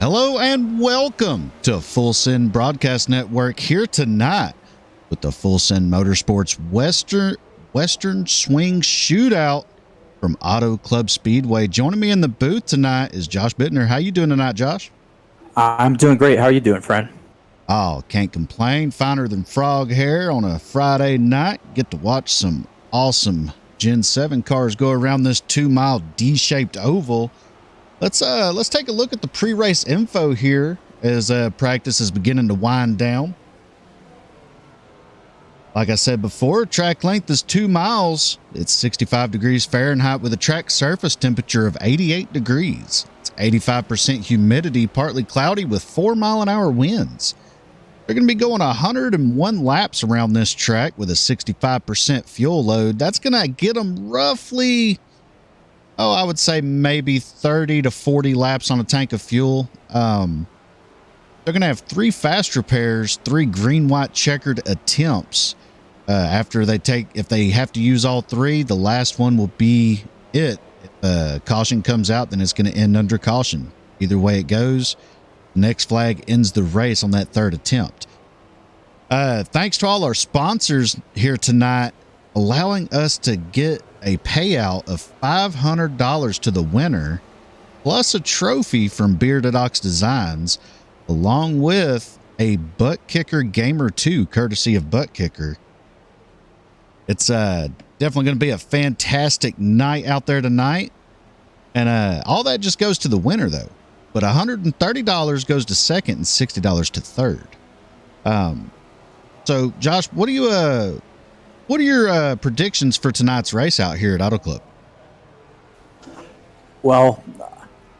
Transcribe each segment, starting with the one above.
Hello and welcome to Full Send Broadcast Network, here tonight with the Full Send Motorsports Western Swing Shootout from Auto Club Speedway. Joining me in the booth tonight is Josh Bittner. How you doing tonight, Josh? I'm doing great. How are you doing, friend? Oh, can't complain. Finer than frog hair on a Friday night. Get to watch some awesome Gen 7 cars go around this 2-mile D-shaped oval. Let's take a look at the pre-race info here as practice is beginning to wind down. Like I said before, track length is 2 miles. It's 65 degrees Fahrenheit with a track surface temperature of 88 degrees. It's 85% humidity, partly cloudy with 4-mile-an-hour winds. They're going to be going 101 laps around this track with a 65% fuel load. That's going to get them roughly, I would say maybe 30 to 40 laps on a tank of fuel. They're going to have 3 fast repairs, 3 green-white checkered attempts. If they have to use all 3, the last one will be it. If caution comes out, then it's going to end under caution. Either way it goes, the next flag ends the race on that 3rd attempt. Thanks to all our sponsors here tonight, allowing us to get a payout of $500 to the winner, plus a trophy from Bearded Ox Designs, along with a Butt Kicker Gamer 2, courtesy of Butt Kicker. It's definitely going to be a fantastic night out there tonight. And all that just goes to the winner, though. But $130 goes to second and $60 to third. So, Josh, what are your predictions for tonight's race out here at Auto Club? Well,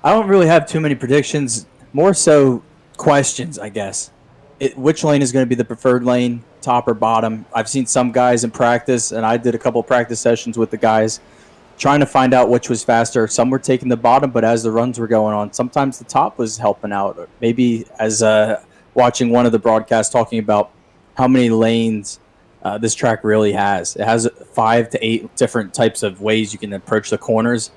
I don't really have too many predictions. More so questions, I guess. Which lane is going to be the preferred lane, top or bottom? I've seen some guys in practice, and I did a couple of practice sessions with the guys trying to find out which was faster. Some were taking the bottom, but as the runs were going on, sometimes the top was helping out. Or maybe as watching one of the broadcasts talking about how many lanes this track really has. It has 5 to 8 different types of ways you can approach the corners.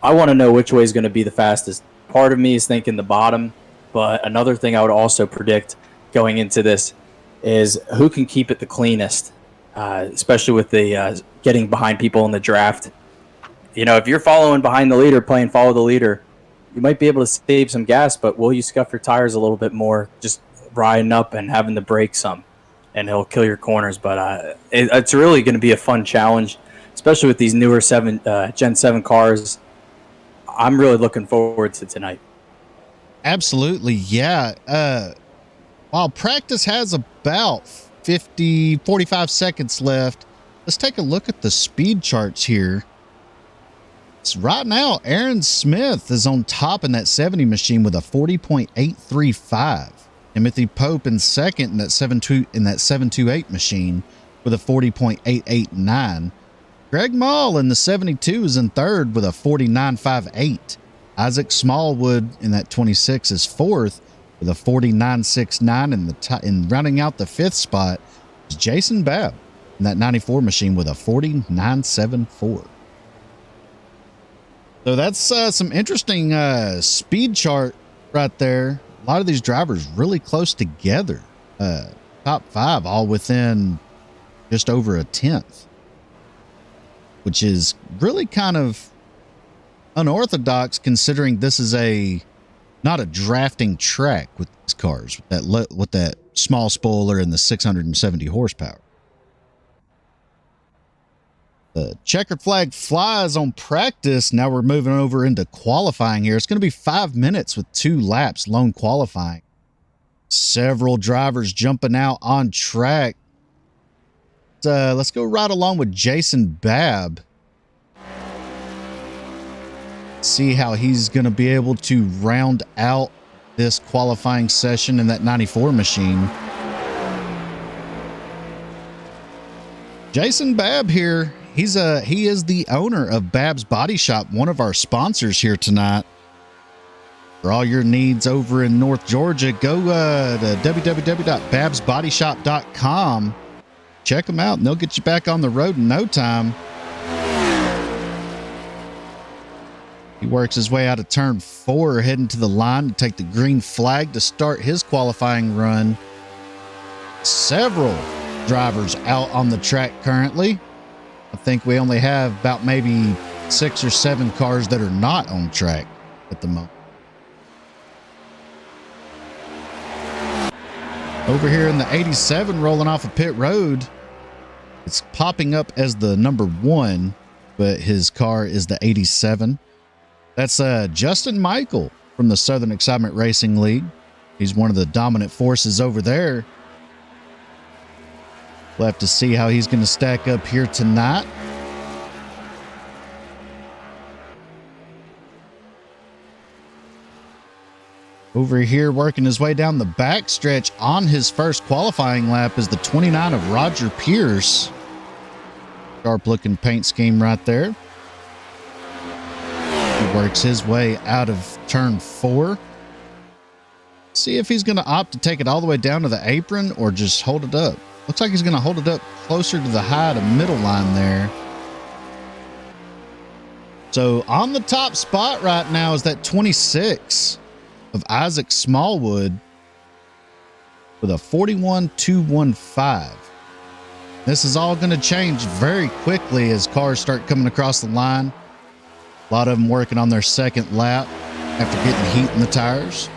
I want to know which way is going to be the fastest. Part of me is thinking the bottom, but another thing I would also predict going into this is who can keep it the cleanest, especially with the getting behind people in the draft. You know, if you're following behind the leader, playing follow the leader, you might be able to save some gas, but will you scuff your tires a little bit more just riding up and having to brake some? And it'll kill your corners. But it's really going to be a fun challenge, especially with these newer Gen 7 cars. I'm really looking forward to tonight. Absolutely, yeah. While practice has about 45 seconds left, let's take a look at the speed charts here. So right now, Aaron Smith is on top in that 70 machine with a 40.835. Timothy Pope in second in that 728 machine with a 40.889. Greg Mall in the 72 is in third with a 49.58. Isaac Smallwood in that 26 is fourth with a 49.69. And rounding out the 5th spot is Jason Babb in that 94 machine with a 49.74. So that's some interesting speed chart right there. A lot of these drivers really close together. Top 5 all within just over a 10th, which is really kind of unorthodox considering this is not a drafting track with these cars with that small spoiler and the 670 horsepower. The checkered flag flies on practice. Now we're moving over into qualifying here. It's going to be 5 minutes with 2 laps, lone qualifying. Several drivers jumping out on track. Let's go right along with Jason Babb. See how he's going to be able to round out this qualifying session in that 94 machine. Jason Babb here. He is the owner of Babb's Body Shop, one of our sponsors here tonight. For all your needs over in North Georgia, go to www.babsbodyshop.com. Check them out, and they'll get you back on the road in no time. He works his way out of turn 4, heading to the line to take the green flag to start his qualifying run. Several drivers out on the track currently. I think we only have about maybe 6 or 7 cars that are not on track at the moment. Over here in the 87 rolling off of pit road, it's popping up as the number 1, but his car is the 87. That's Justin Michael from the Southern Excitement Racing League. He's one of the dominant forces over there. We'll have to see how he's going to stack up here tonight. Over here, working his way down the backstretch on his first qualifying lap is the 29 of Roger Pierce. Sharp looking paint scheme right there. He works his way out of turn 4. See if he's going to opt to take it all the way down to the apron or just hold it up. Looks like he's going to hold it up closer to the high to middle line there. So on the top spot right now is that 26 of Isaac Smallwood with a 41.215. This is all going to change very quickly as cars start coming across the line. A lot of them working on their second lap after getting heat in the tires.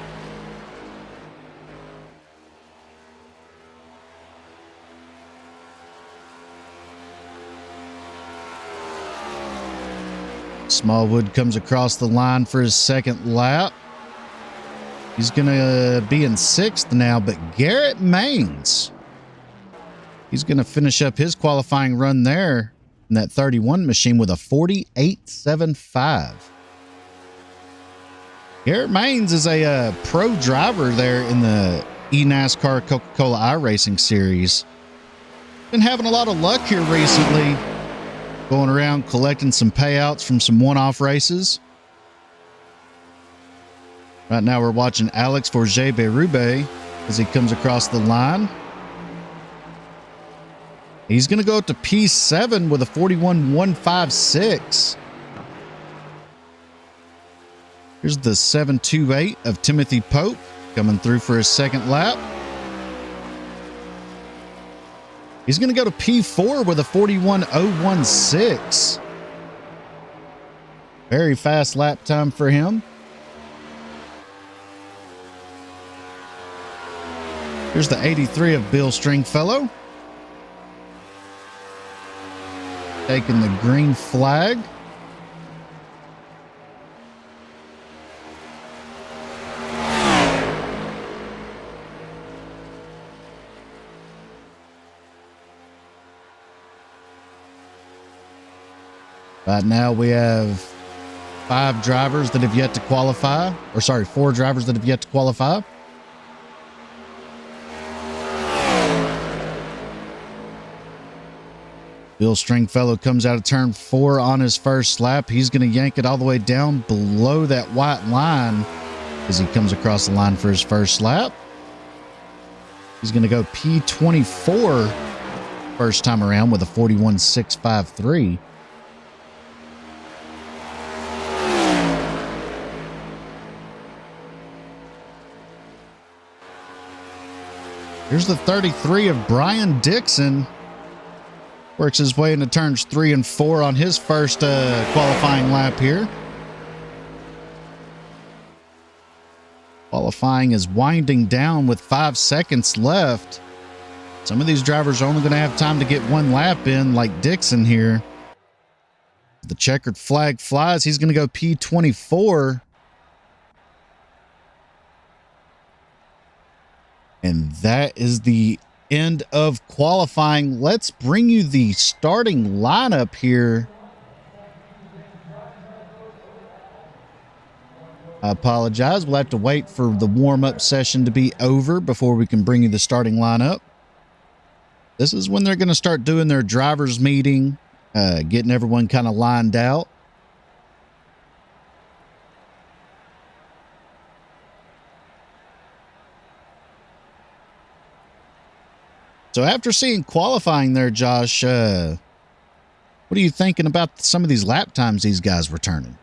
Smallwood comes across the line for his second lap. He's going to be in 6th now, but Garrett Maines, he's going to finish up his qualifying run there in that 31 machine with a 48.75. Garrett Maines is a pro driver there in the eNASCAR Coca-Cola iRacing series. Been having a lot of luck here recently, going around collecting some payouts from some one-off races. Right now we're watching Alex Forget Berube as he comes across the line. He's going to go up to P7 with a 41.156. Here's the 7.28 of Timothy Pope coming through for his second lap. He's going to go to P4 with a 41.016. Very fast lap time for him. Here's the 83 of Bill Stringfellow, taking the green flag. Right now we have 5 drivers that have yet to qualify, or sorry, 4 drivers that have yet to qualify. Bill Stringfellow comes out of turn 4 on his first lap. He's going to yank it all the way down below that white line as he comes across the line for his first lap. He's going to go P24 first time around with a 41.653. Here's the 33 of Brian Dixon. Works his way into turns 3 and 4 on his first qualifying lap here. Qualifying is winding down with 5 seconds left. Some of these drivers are only going to have time to get 1 lap in, like Dixon here. The checkered flag flies. He's going to go P24. And that is the end of qualifying. Let's bring you the starting lineup here. I apologize. We'll have to wait for the warm-up session to be over before we can bring you the starting lineup. This is when they're going to start doing their drivers meeting, getting everyone kind of lined out. So after seeing qualifying there, Josh, what are you thinking about some of these lap times these guys were turning?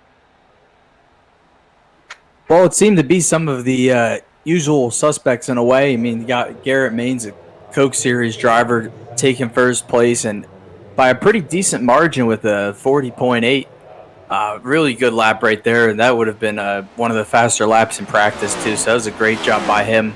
Well, it seemed to be some of the usual suspects in a way. I mean, you got Garrett Maines, a Coke Series driver, taking first place and by a pretty decent margin with a 40.8. Really good lap right there, and that would have been one of the faster laps in practice too. So that was a great job by him.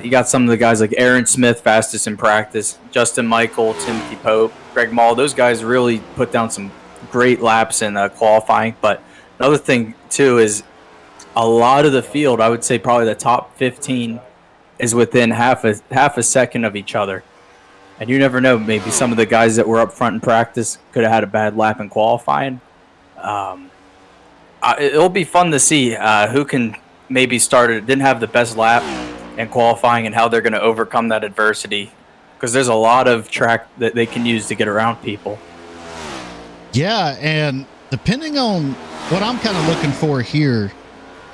You got some of the guys like Aaron Smith, fastest in practice, Justin Michael, Timothy Pope, Greg Mall. Those guys really put down some great laps in qualifying. But another thing too is a lot of the field, I would say probably the top 15 is within half a second of each other. And you never know, maybe some of the guys that were up front in practice could have had a bad lap in qualifying. It'll be fun to see who can maybe didn't have the best lap in qualifying and how they're going to overcome that adversity, because there's a lot of track that they can use to get around people. Yeah, and depending on what I'm kind of looking for here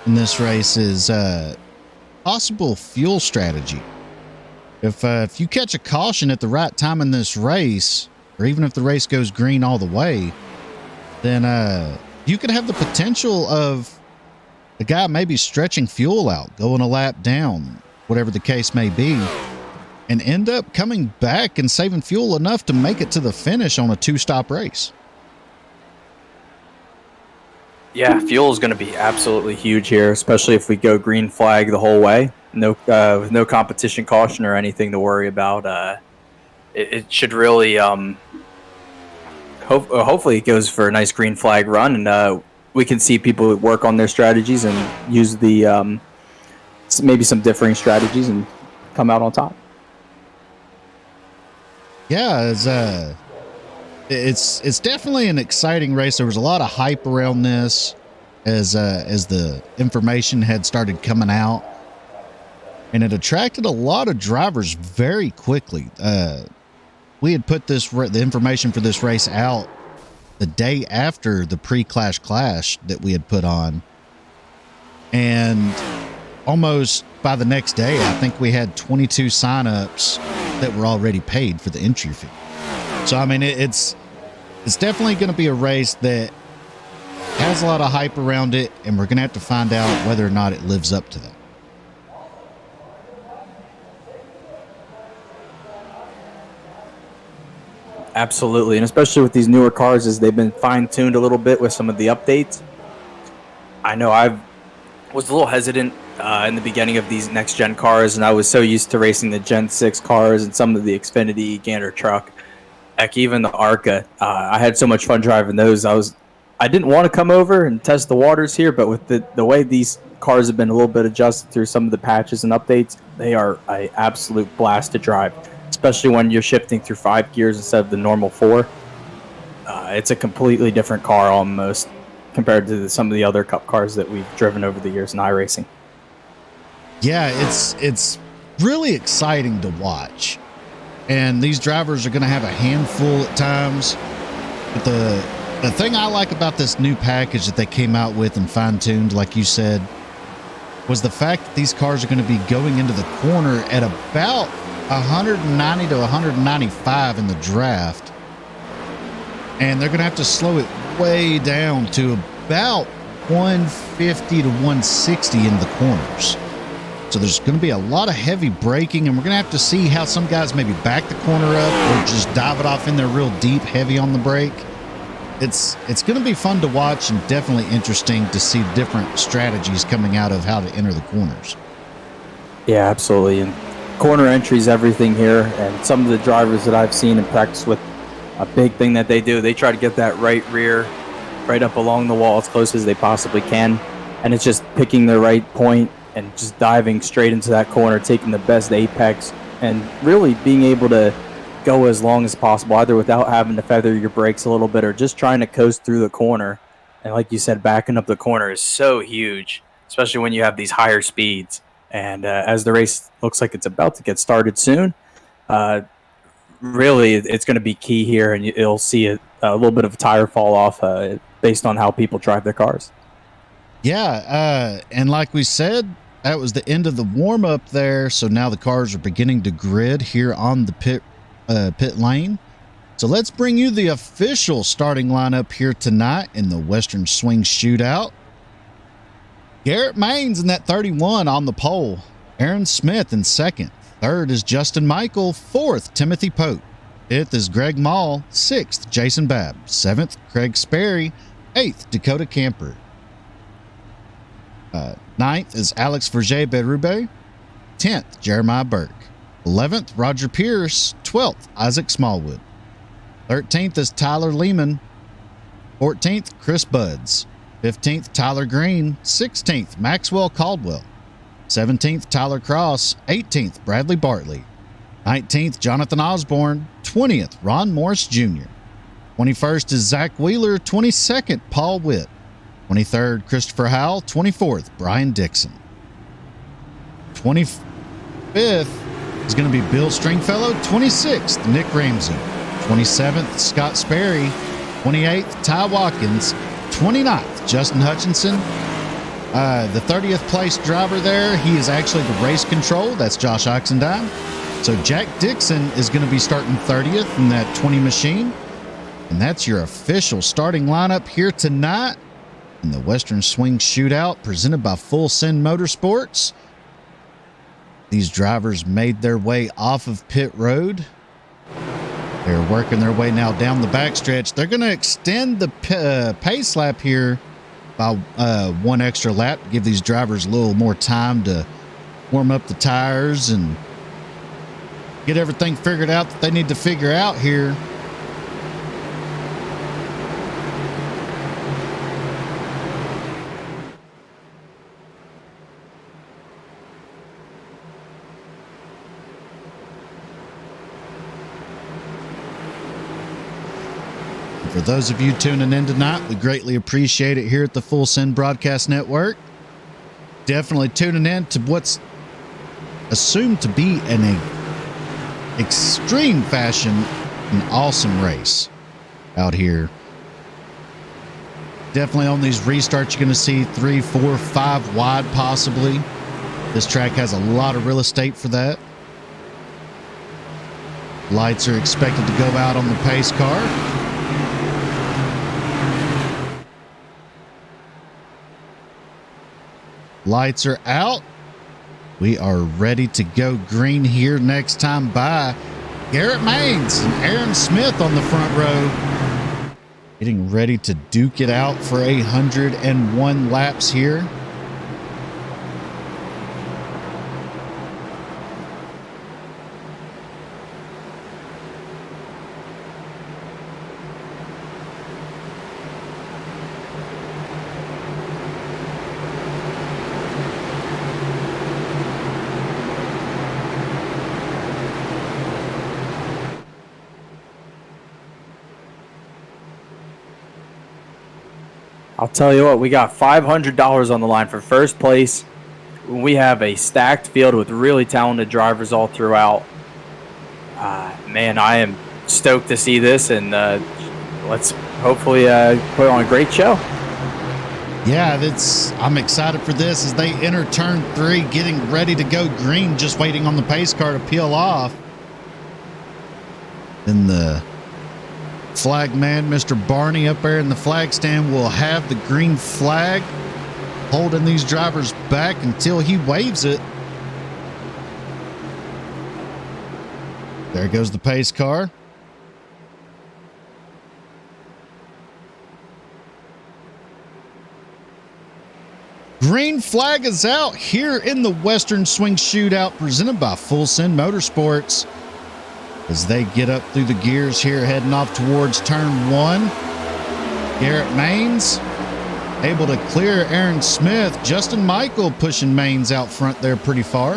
in this race is possible fuel strategy. If you catch a caution at the right time in this race, or even if the race goes green all the way, then you could have the potential of the guy maybe stretching fuel out, going a lap down, whatever the case may be, and end up coming back and saving fuel enough to make it to the finish on a two-stop race. Yeah, fuel is going to be absolutely huge here, especially if we go green flag the whole way. No, with no competition caution or anything to worry about. It should really, hopefully it goes for a nice green flag run, and we can see people work on their strategies and use the maybe some differing strategies and come out on top. Yeah, it's definitely an exciting race. There was a lot of hype around this as the information had started coming out, and it attracted a lot of drivers very quickly. We had put the information for this race out the day after the pre-clash that we had put on, and almost by the next day, I think we had 22 signups that were already paid for the entry fee. So I mean, it's definitely going to be a race that has a lot of hype around it, and we're going to have to find out whether or not it lives up to that. Absolutely, and especially with these newer cars as they've been fine-tuned a little bit with some of the updates. I know I was a little hesitant in the beginning of these next-gen cars, and I was so used to racing the Gen 6 cars and some of the Xfinity Gander truck. Heck, even the ARCA. I had so much fun driving those. I didn't want to come over and test the waters here, but with the way these cars have been a little bit adjusted through some of the patches and updates, they are an absolute blast to drive, especially when you're shifting through 5 gears instead of the normal 4. It's a completely different car almost compared to some of the other Cup cars that we've driven over the years in iRacing. Yeah, it's really exciting to watch. And these drivers are going to have a handful at times. But the thing I like about this new package that they came out with and fine-tuned, like you said, was the fact that these cars are going to be going into the corner at about 190 to 195 in the draft. And they're going to have to slow it way down to about 150 to 160 in the corners. So there's going to be a lot of heavy braking, and we're going to have to see how some guys maybe back the corner up or just dive it off in there real deep, heavy on the brake. It's going to be fun to watch and definitely interesting to see different strategies coming out of how to enter the corners. Yeah, absolutely. And corner entries, everything here, and some of the drivers that I've seen in practice with a big thing that they do, they try to get that right rear right up along the wall as close as they possibly can, and it's just picking the right point and just diving straight into that corner, taking the best apex, and really being able to go as long as possible, either without having to feather your brakes a little bit or just trying to coast through the corner. And like you said, backing up the corner is so huge, especially when you have these higher speeds. And as the race looks like it's about to get started soon, really it's going to be key here, and you'll see a little bit of a tire fall off based on how people drive their cars. Yeah, and like we said, that was the end of the warm-up there, so now the cars are beginning to grid here on the pit lane. So let's bring you the official starting lineup here tonight in the Western Swing Shootout. Garrett Maines in that 31 on the pole. Aaron Smith in second. Third is Justin Michael. Fourth, Timothy Pope. Fifth is Greg Mall. Sixth, Jason Babb. Seventh, Craig Sperry. Eighth, Dakota Camper. Ninth is Alex Verger-Berube. 10th, Jeremiah Burke. 11th, Roger Pierce. 12th, Isaac Smallwood. 13th is Tyler Lehman. 14th, Chris Buds. 15th, Tyler Green. 16th, Maxwell Caldwell. 17th, Tyler Cross. 18th, Bradley Bartley. 19th, Jonathan Osborne. 20th, Ron Morris Jr. 21st is Zach Wheeler. 22nd, Paul Witt. 23rd, Christopher Howell. 24th, Brian Dixon. 25th is going to be Bill Stringfellow. 26th, Nick Ramsey. 27th, Scott Sperry. 28th, Ty Watkins. 29th, Justin Hutchinson. The 30th place driver there, he is actually the race control. That's Josh Oxendine. So Jack Dixon is going to be starting 30th in that 20 machine. And that's your official starting lineup here tonight in the Western Swing Shootout presented by Full Send Motorsports. These drivers made their way off of pit road. They're working their way now down the backstretch. They're going to extend the pace lap here by one extra lap, give these drivers a little more time to warm up the tires and get everything figured out that they need to figure out here. For those of you tuning in tonight, we greatly appreciate it here at the Full Send Broadcast Network. Definitely tuning in to what's assumed to be an extreme fashion, an awesome race out here. Definitely on these restarts, you're going to see 3, 4, 5 wide possibly. This track has a lot of real estate for that. Lights are expected to go out on the pace car. Lights are out. We are ready to go green here next time by. Garrett Maines and Aaron Smith on the front row. Getting ready to duke it out for 101 laps here. I'll tell you what, we got $500 on the line for first place. We have a stacked field with really talented drivers all throughout. Man, I am stoked to see this, and let's hopefully put on a great show. Yeah, I'm excited for this as they enter turn 3, getting ready to go green, just waiting on the pace car to peel off. Then the flag man, Mr. Barney, up there in the flag stand will have the green flag, holding these drivers back until he waves it. There goes the pace car. Green flag is out here in the Western Swing Shootout presented by Full Send Motorsports. As they get up through the gears here, heading off towards turn 1. Garrett Maines able to clear Aaron Smith. Justin Michael pushing Maines out front there pretty far.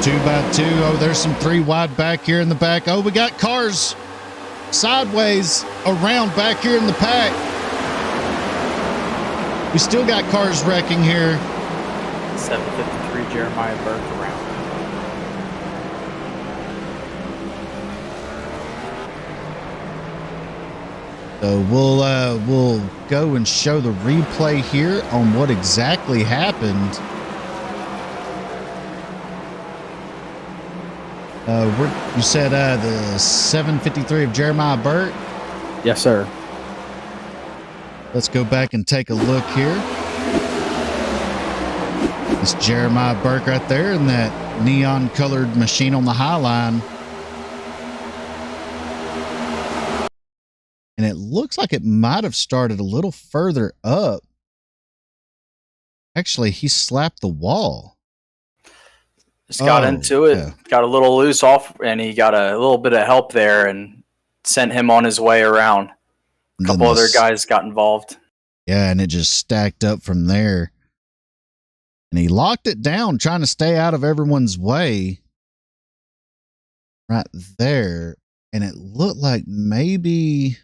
2x2. Oh, there's some 3 wide back here in the back. Oh, we got cars sideways around back here in the pack. We still got cars wrecking here. 753 Jeremiah Burke around. So we'll go and show the replay here on what exactly happened. You said the 753 of Jeremiah Burke? Yes, sir. Let's go back and take a look here. It's Jeremiah Burke right there in that neon colored machine on the high line. And it looks like it might have started a little further up. Actually, he slapped the wall. Just got into it, got a little loose off, and he got a little bit of help there and sent him on his way around. A couple other guys got involved. Yeah, and it just stacked up from there. And he locked it down, trying to stay out of everyone's way. Right there. And it looked like maybe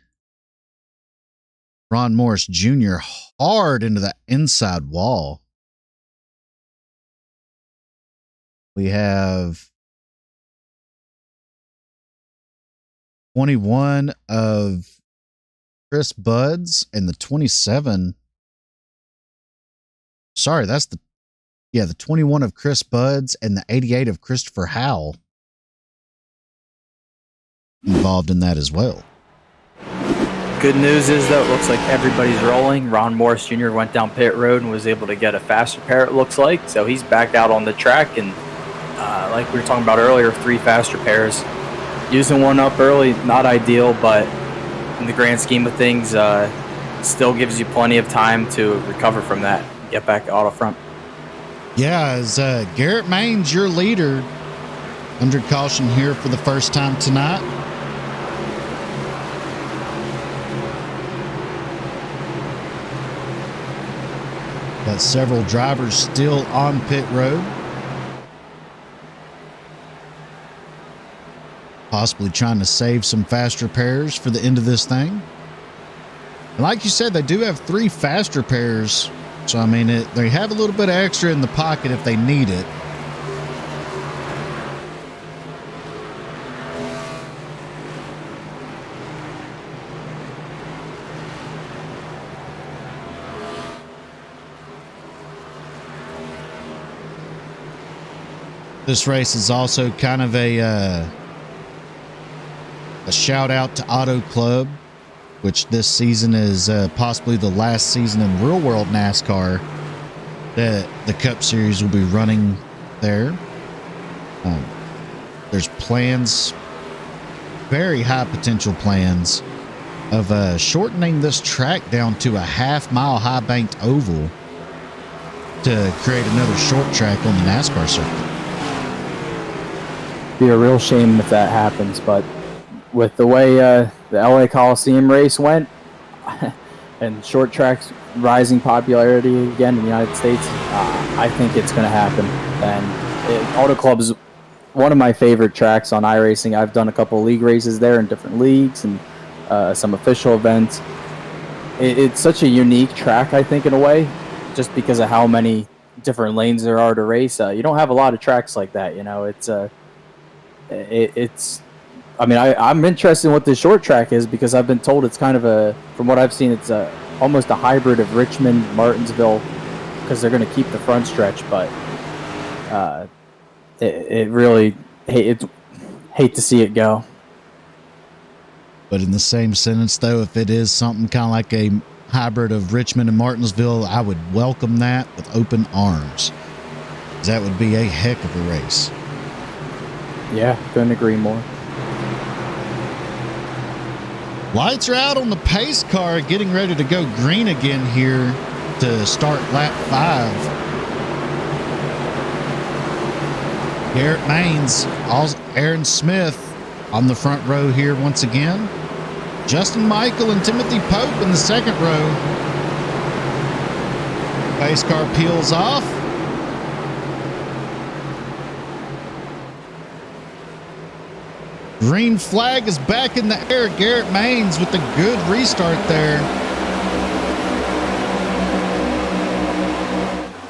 Ron Morris Jr. hard into the inside wall. We have 21 of Chris Buds and the 27. Sorry, that's the 21 of Chris Buds and the 88 of Christopher Howell involved in that as well. Good news is, though, it looks like everybody's rolling. Ron Morris Jr. went down pit road and was able to get a faster pair, it looks like. So he's back out on the track. And like we were talking about earlier, 3 faster pairs. Using one up early, not ideal, but in the grand scheme of things, still gives you plenty of time to recover from that and get back auto front. Yeah, as Garrett Maines, your leader, under caution here for the first time tonight. Got several drivers still on pit road. Possibly trying to save some faster pairs for the end of this thing. And like you said, they do have 3 faster pairs. So, I mean, they have a little bit of extra in the pocket if they need it. This race is also kind of a shout out to Auto Club, which this season is possibly the last season in real world NASCAR that the Cup Series will be running there. There's plans, very high potential plans, of shortening this track down to a half-mile high-banked oval to create another short track on the NASCAR circuit. Be a real shame if that happens, but with the way the LA Coliseum race went and short tracks rising popularity again in the United States, I think it's going to happen. And Auto Club is one of my favorite tracks on iRacing. I've done a couple of league races there in different leagues and some official events. It's such a unique track, I think, in a way, just because of how many different lanes there are to race. You don't have a lot of tracks like that, you know. It's I mean, I'm interested in what this short track is because I've been told it's kind of from what I've seen, it's almost a hybrid of Richmond, Martinsville, because they're going to keep the front stretch, but it really hate to see it go. But in the same sentence, though, if it is something kind of like a hybrid of Richmond and Martinsville, I would welcome that with open arms. That would be a heck of a race. Yeah, couldn't agree more. Lights are out on the pace car, getting ready to go green again here to start lap 5. Garrett Maines, Aaron Smith on the front row here once again. Justin Michael and Timothy Pope in the second row. Pace car peels off. Green flag is back in the air. Garrett Maines with a good restart there.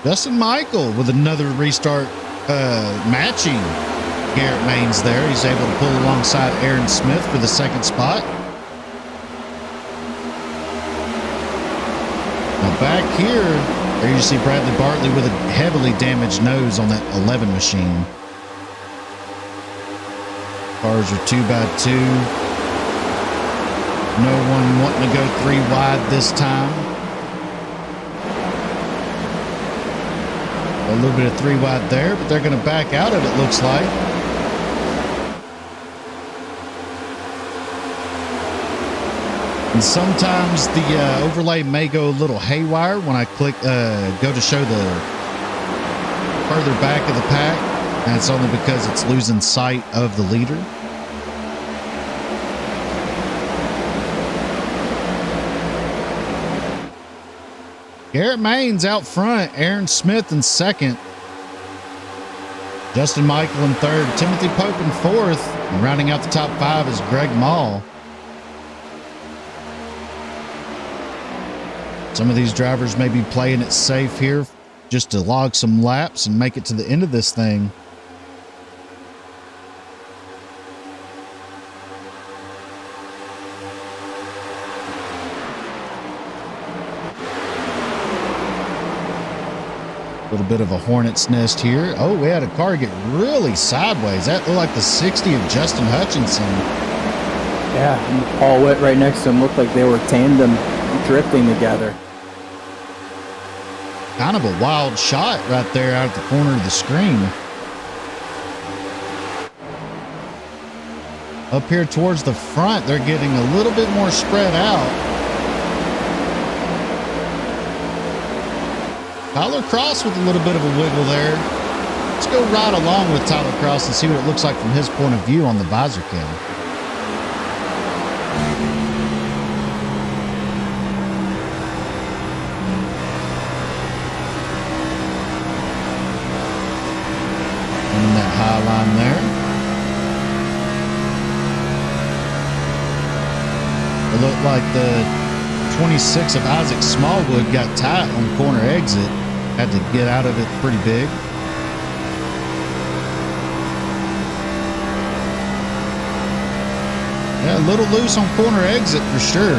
Justin Michael with another restart matching Garrett Maines there. He's able to pull alongside Aaron Smith for the second spot. Now back here, there you see Bradley Bartley with a heavily damaged nose on that 11 machine. Cars are 2x2. No one wanting to go 3 wide this time. A little bit of 3 wide there, but they're going to back out of it, looks like. And sometimes the overlay may go a little haywire when I click, go to show the further back of the pack. And it's only because it's losing sight of the leader. Garrett Maines out front, Aaron Smith in second, Justin Michael in third, Timothy Pope in fourth, and rounding out the top 5 is Greg Mall. Some of these drivers may be playing it safe here just to log some laps and make it to the end of this thing. A little bit of a hornet's nest here. Oh, we had a car get really sideways. That looked like the 60 of Justin Hutchinson. Yeah, and Paul Witt right next to him looked like they were tandem drifting together. Kind of a wild shot right there out at the corner of the screen. Up here towards the front, they're getting a little bit more spread out. Tyler Cross with a little bit of a wiggle there. Let's go right along with Tyler Cross and see what it looks like from his point of view on the visor cam. And that high line there. It looked like the 26 of Isaac Smallwood got tight on corner exit. Had to get out of it pretty big. Yeah, a little loose on corner exit for sure.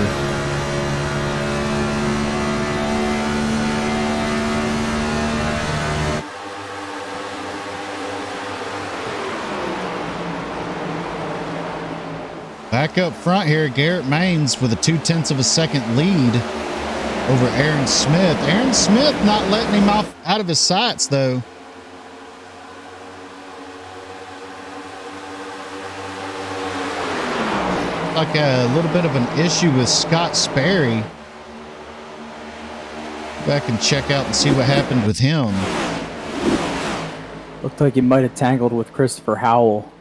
Back up front here, Garrett Maines with a 0.2 of a second lead over Aaron Smith. Aaron Smith not letting him off out of his sights, though. Like a little bit of an issue with Scott Sperry. Go back and check out and see what happened with him. Looked like he might have tangled with Christopher Howell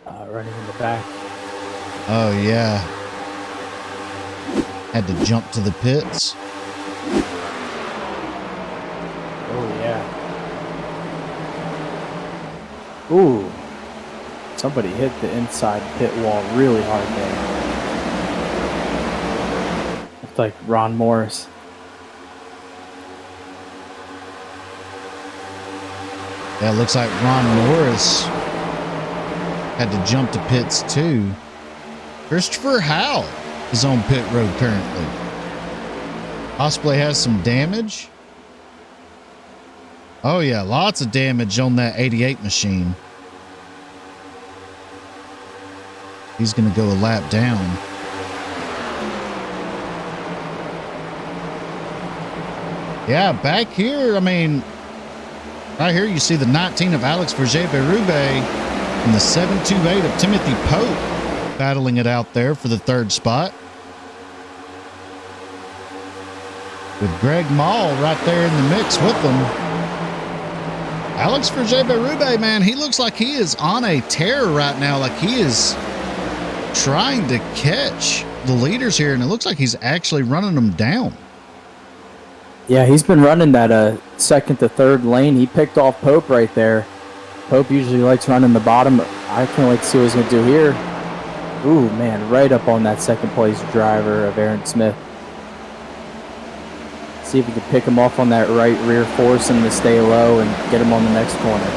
running in the back. Oh, yeah. Had to jump to the pits. Oh, yeah. Ooh. Somebody hit the inside pit wall really hard there. Looked like Ron Morris. Yeah, it looks like Ron Morris had to jump to pits too. Christopher Howell is on pit road currently. Possibly has some damage. Oh yeah, lots of damage on that 88 machine. He's going to go a lap down. Yeah, back here, I mean, right here you see the 19 of Alex Verger-Berube and the 728 of Timothy Pope battling it out there for the third spot. With Greg Mall right there in the mix with them. Alex Verger-Berube, man, he looks like he is on a tear right now. Like he is trying to catch the leaders here, and it looks like he's actually running them down. Yeah, he's been running that second to third lane. He picked off Pope right there. Pope usually likes running the bottom. I can't wait to see what he's going to do here. Ooh, man, right up on that second place driver of Aaron Smith. See if he can pick him off on that right rear, force him to stay low and get him on the next corner.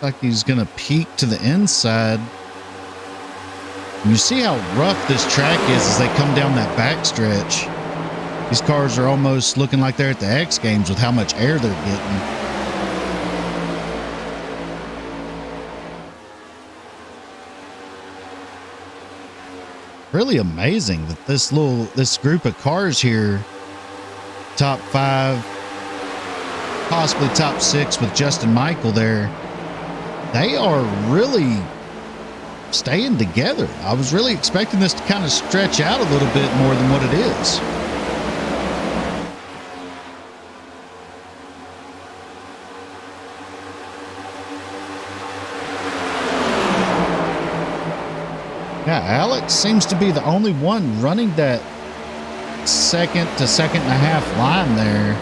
Like he's going to peek to the inside. You see how rough this track is as they come down that backstretch. These cars are almost looking like they're at the X Games with how much air they're getting. Really amazing that this group of cars here, top 5, possibly top 6 with Justin Michael there, they are really staying together. I was really expecting this to kind of stretch out a little bit more than what it is. Yeah, Alex seems to be the only one running that second to second and a half line there.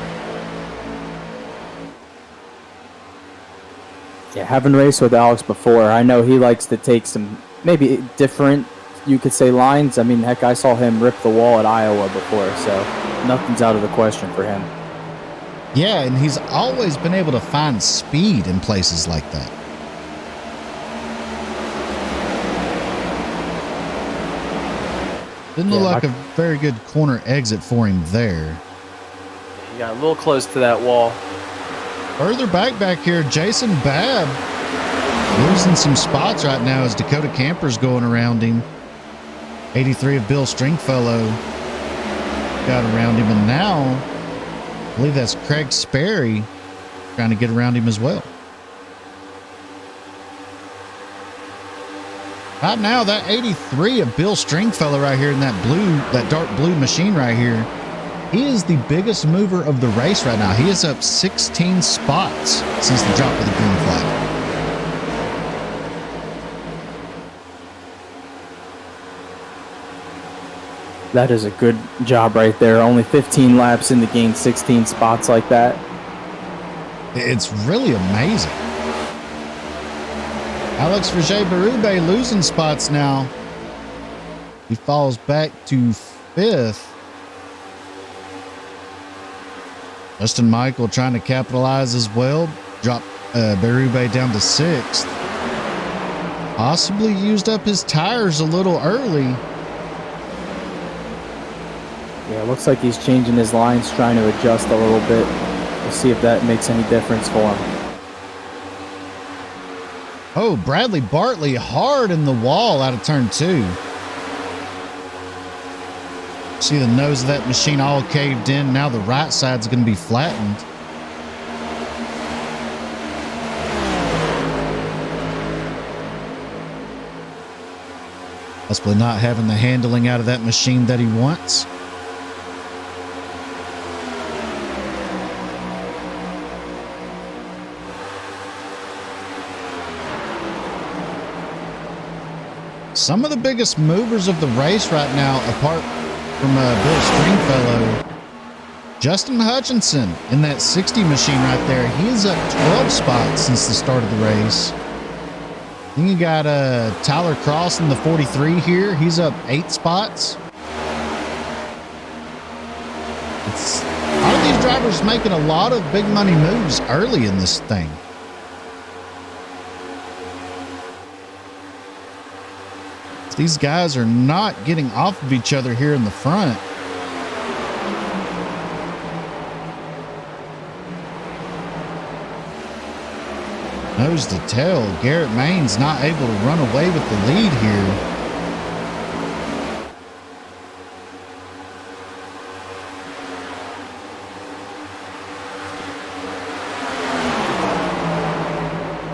Yeah, having raced with Alex before, I know he likes to take some maybe different, you could say, lines. I mean, heck, I saw him rip the wall at Iowa before, so nothing's out of the question for him. Yeah, and he's always been able to find speed in places like that. Didn't look like a very good corner exit for him there. He got a little close to that wall. Further back here, Jason Babb losing some spots right now as Dakota Camper's going around him. 83 of Bill Stringfellow got around him, and now I believe that's Craig Sperry trying to get around him as well. Right now, that 83 of Bill Stringfellow right here in that dark blue machine right here, he is the biggest mover of the race right now. He is up 16 spots since the drop of the green flag. That is a good job right there. Only 15 laps in to gain 16 spots like that. It's really amazing. Alex Verger-Berube losing spots now. He falls back to 5th. Justin Michael trying to capitalize as well. Drop Berube down to 6th. Possibly used up his tires a little early. Yeah, it looks like he's changing his lines, trying to adjust a little bit. We'll see if that makes any difference for him. Oh, Bradley Bartley hard in the wall out of turn 2. See the nose of that machine all caved in. Now the right side's going to be flattened. Possibly not having the handling out of that machine that he wants. Some of the biggest movers of the race right now, apart from Bill Stringfellow, Justin Hutchinson in that 60 machine right there. He is up 12 spots since the start of the race. Then you got Tyler Cross in the 43 here. He's up 8 spots. A lot of these drivers making a lot of big money moves early in this thing. These guys are not getting off of each other here in the front. Nose to tail, Garrett Main's not able to run away with the lead here.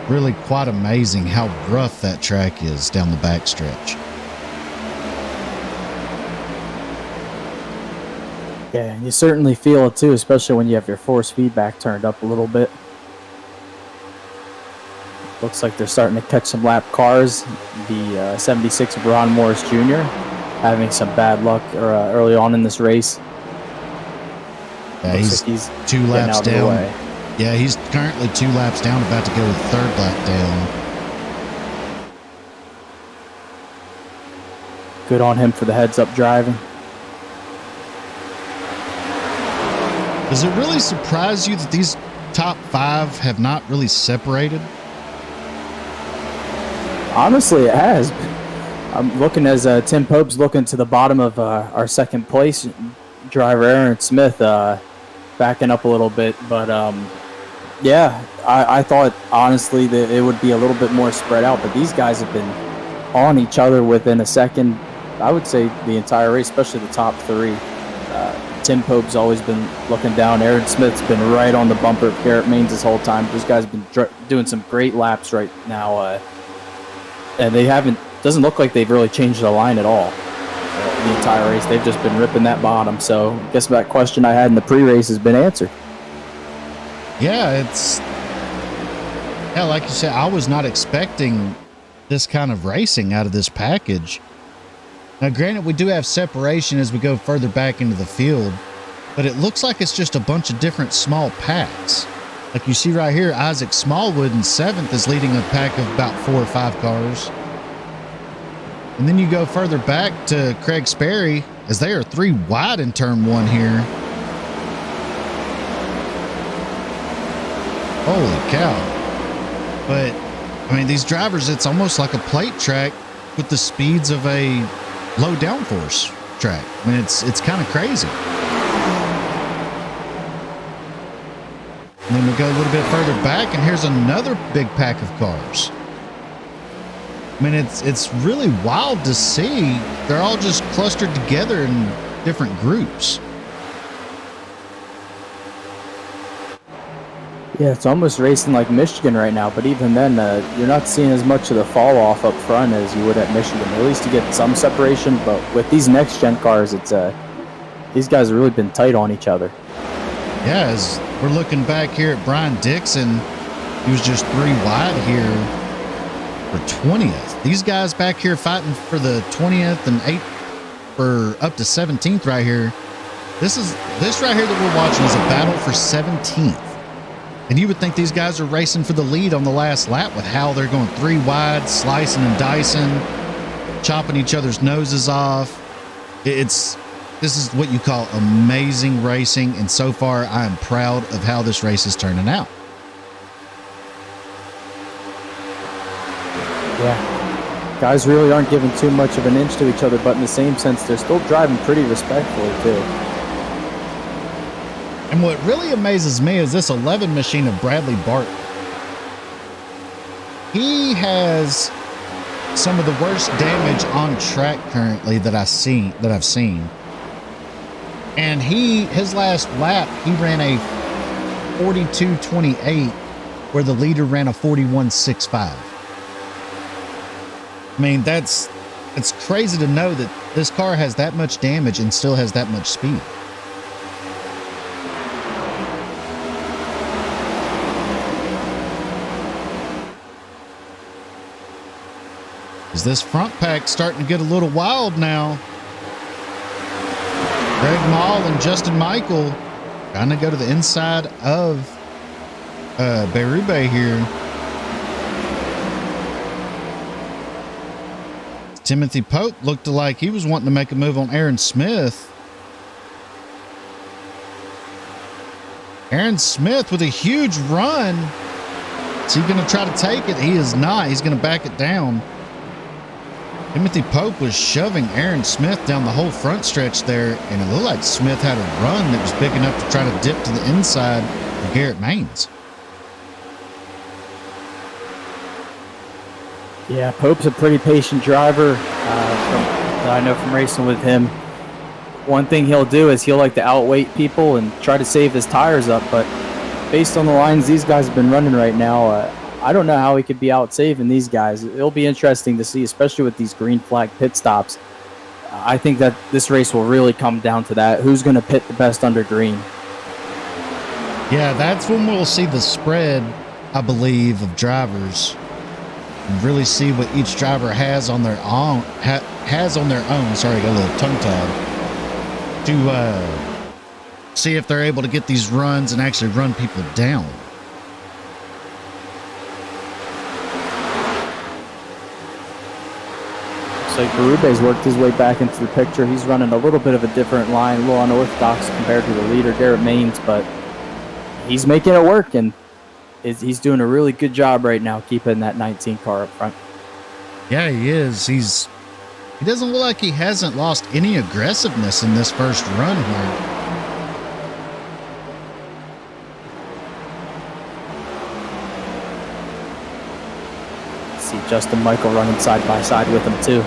Really quite amazing how rough that track is down the backstretch. Yeah, you certainly feel it too, especially when you have your force feedback turned up a little bit. Looks like they're starting to catch some lap cars. The 76 of Ron Morris Jr. having some bad luck early on in this race. Yeah, he's 2 laps down. Yeah, he's currently 2 laps down, about to go 3rd lap down. Good on him for the heads-up driving. Does it really surprise you that these top 5 have not really separated? Honestly, it has. I'm looking as Tim Pope's looking to the bottom of our second place driver, Aaron Smith, backing up a little bit. But, yeah, I thought, honestly, that it would be a little bit more spread out. But these guys have been on each other within a second I would say the entire race, especially the top three. Tim Pope's always been looking down. Aaron Smith's been right on the bumper of Garrett Maines this whole time. Those guys have been doing some great laps right now. And they haven't, doesn't look like they've really changed the line at all. The entire race, they've just been ripping that bottom. So I guess that question I had in the pre-race has been answered. Yeah, like you said, I was not expecting this kind of racing out of this package. Now, granted, we do have separation as we go further back into the field, but it looks like it's just a bunch of different small packs. Like you see right here, Isaac Smallwood in 7th is leading a pack of about 4 or 5 cars. And then you go further back to Craig Sperry, as they are 3 wide in turn 1 here. Holy cow. But, I mean, these drivers, it's almost like a plate track with the speeds of a low downforce track. I mean, it's kind of crazy. And then we go a little bit further back, and here's another big pack of cars. I mean, it's really wild to see. They're all just clustered together in different groups. Yeah, it's almost racing like Michigan right now, but even then, you're not seeing as much of the fall off up front as you would at Michigan. At least you get some separation, but with these next gen cars, it's these guys have really been tight on each other. Yeah, as we're looking back here at Brian Dixon, he was just 3 wide here for 20th. These guys back here fighting for the 20th and 8th for up to 17th right here. This right here that we're watching is a battle for 17th. And you would think these guys are racing for the lead on the last lap with how they're going 3 wide, slicing and dicing, chopping each other's noses off. This is what you call amazing racing, and so far I am proud of how this race is turning out. Yeah, guys really aren't giving too much of an inch to each other, but in the same sense, they're still driving pretty respectfully too. And what really amazes me is this 11 machine of Bradley Barton. He has some of the worst damage on track currently that I've seen. And his last lap, he ran a 42.28, where the leader ran a 41.65. I mean, it's crazy to know that this car has that much damage and still has that much speed. Is this front pack starting to get a little wild now? Greg Maul and Justin Michael trying to go to the inside of Berube here. Timothy Pope looked like he was wanting to make a move on Aaron Smith. Aaron Smith with a huge run. Is he going to try to take it? He is not. He's going to back it down. Timothy Pope was shoving Aaron Smith down the whole front stretch there, and it looked like Smith had a run that was big enough to try to dip to the inside of Garrett Maines. Yeah, Pope's a pretty patient driver. I know from racing with him. One thing he'll do is he'll like to outweight people and try to save his tires up, but based on the lines these guys have been running right now, I don't know how he could be out saving these guys. It'll be interesting to see, especially with these green flag pit stops. I think that this race will really come down to that. Who's going to pit the best under green? Yeah, that's when we'll see the spread, I believe, of drivers. And really see what each driver has on their own. Sorry, I got a little tongue-tied. To see if they're able to get these runs and actually run people down. Like Berube's worked his way back into the picture. He's running a little bit of a different line, a little unorthodox compared to the leader, Garrett Maines, but he's making it work, and he's doing a really good job right now keeping that 19 car up front. Yeah, he is. He doesn't look like he hasn't lost any aggressiveness in this first run here. See Justin Michael running side by side with him too.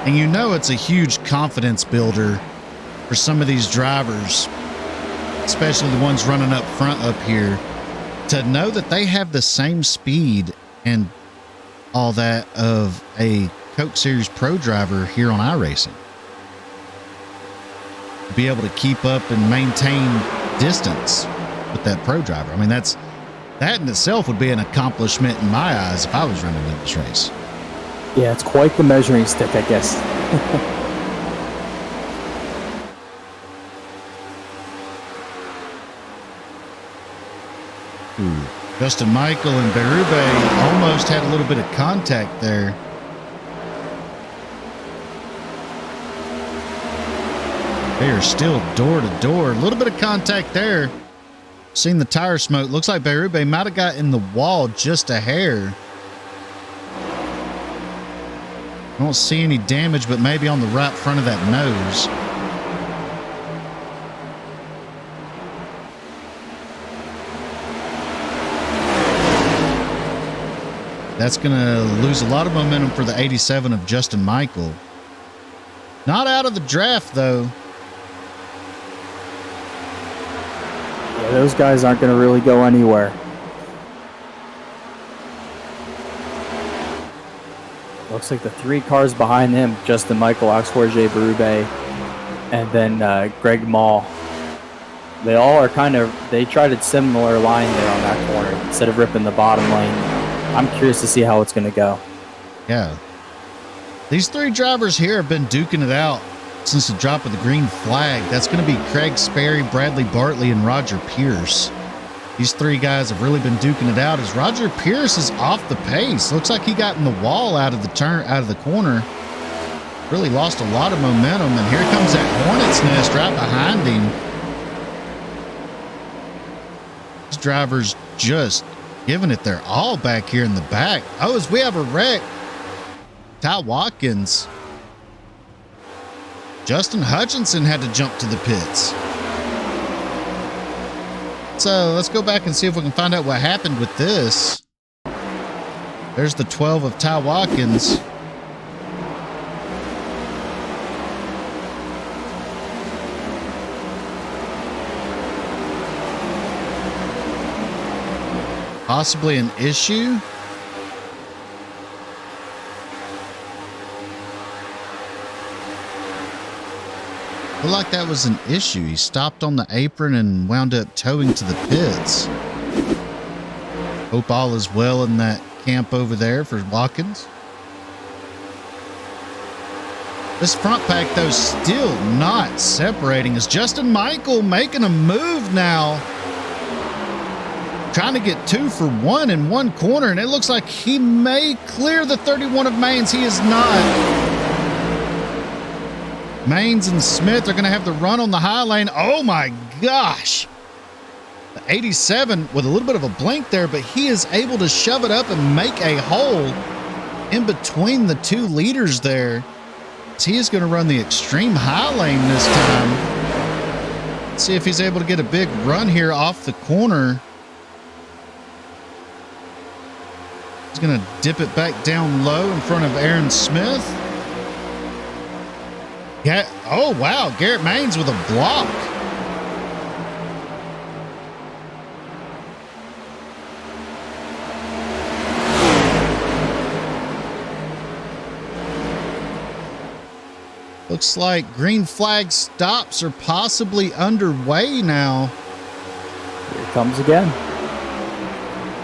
And you know it's a huge confidence builder for some of these drivers, especially the ones running up front up here, to know that they have the same speed and all that of a Coke Series Pro driver here on iRacing. Be able to keep up and maintain distance with that pro driver. I mean, that in itself would be an accomplishment in my eyes if I was running in this race. Yeah, it's quite the measuring stick, I guess. Justin Michael and Berube almost had a little bit of contact there. They are still door to door. A little bit of contact there. Seen the tire smoke. Looks like Berube might have got in the wall just a hair. I don't see any damage, but maybe on the right front of that nose. That's going to lose a lot of momentum for the 87 of Justin Michael. Not out of the draft, though. Yeah, those guys aren't going to really go anywhere. Looks like the 3 cars behind him, Justin Michael, Axforge Berube, and then Greg Mall. They all are they tried a similar line there on that corner instead of ripping the bottom lane. I'm curious to see how it's going to go. Yeah. These 3 drivers here have been duking it out since the drop of the green flag. That's going to be Craig Sperry, Bradley Bartley, and Roger Pierce. These 3 guys have really been duking it out as Roger Pierce is off the pace. Looks like he got in the wall out of the corner. Really lost a lot of momentum, and here comes that Hornet's Nest right behind him. These drivers just giving it their all back here in the back. Oh, as we have a wreck. Ty Watkins. Justin Hutchinson had to jump to the pits. So let's go back and see if we can find out what happened with this. There's the 12 of Ty Watkins. Possibly an issue. Looked like that was an issue. He stopped on the apron and wound up towing to the pits. Hope all is well in that camp over there for Watkins. This front pack, though, still not separating. Is Justin Michael making a move now? Trying to get 2 for 1 in one corner, and it looks like he may clear the 31 of Maines. He is not. Maines and Smith are going to have the run on the high lane. Oh my gosh. The 87 with a little bit of a blink there, but he is able to shove it up and make a hole in between the 2 leaders there. He is going to run the extreme high lane this time. Let's see if he's able to get a big run here off the corner. He's going to dip it back down low in front of Aaron Smith. Yeah. Oh, wow. Garrett Maines with a block. Looks like green flag stops are possibly underway now. Here it comes again.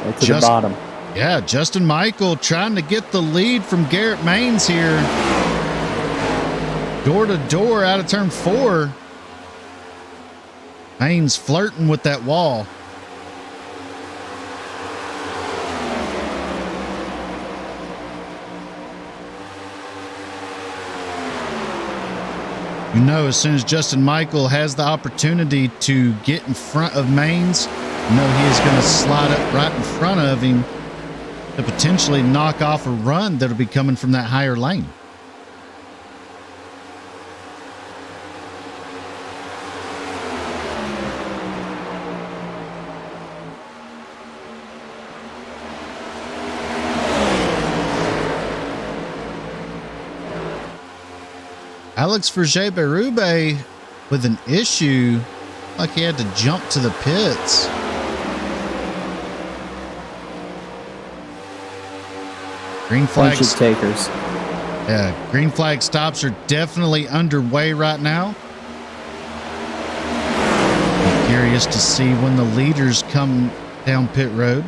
Right to the bottom. Yeah, Justin Michael trying to get the lead from Garrett Maines here. Door to door out of turn 4. Maines flirting with that wall. You know, as soon as Justin Michael has the opportunity to get in front of Maines, you know he is going to slide up right in front of him to potentially knock off a run that'll be coming from that higher lane. Alex Berube with an issue, like he had to jump to the pits. Green flag takers. Yeah, green flag stops are definitely underway right now. I'm curious to see when the leaders come down pit road.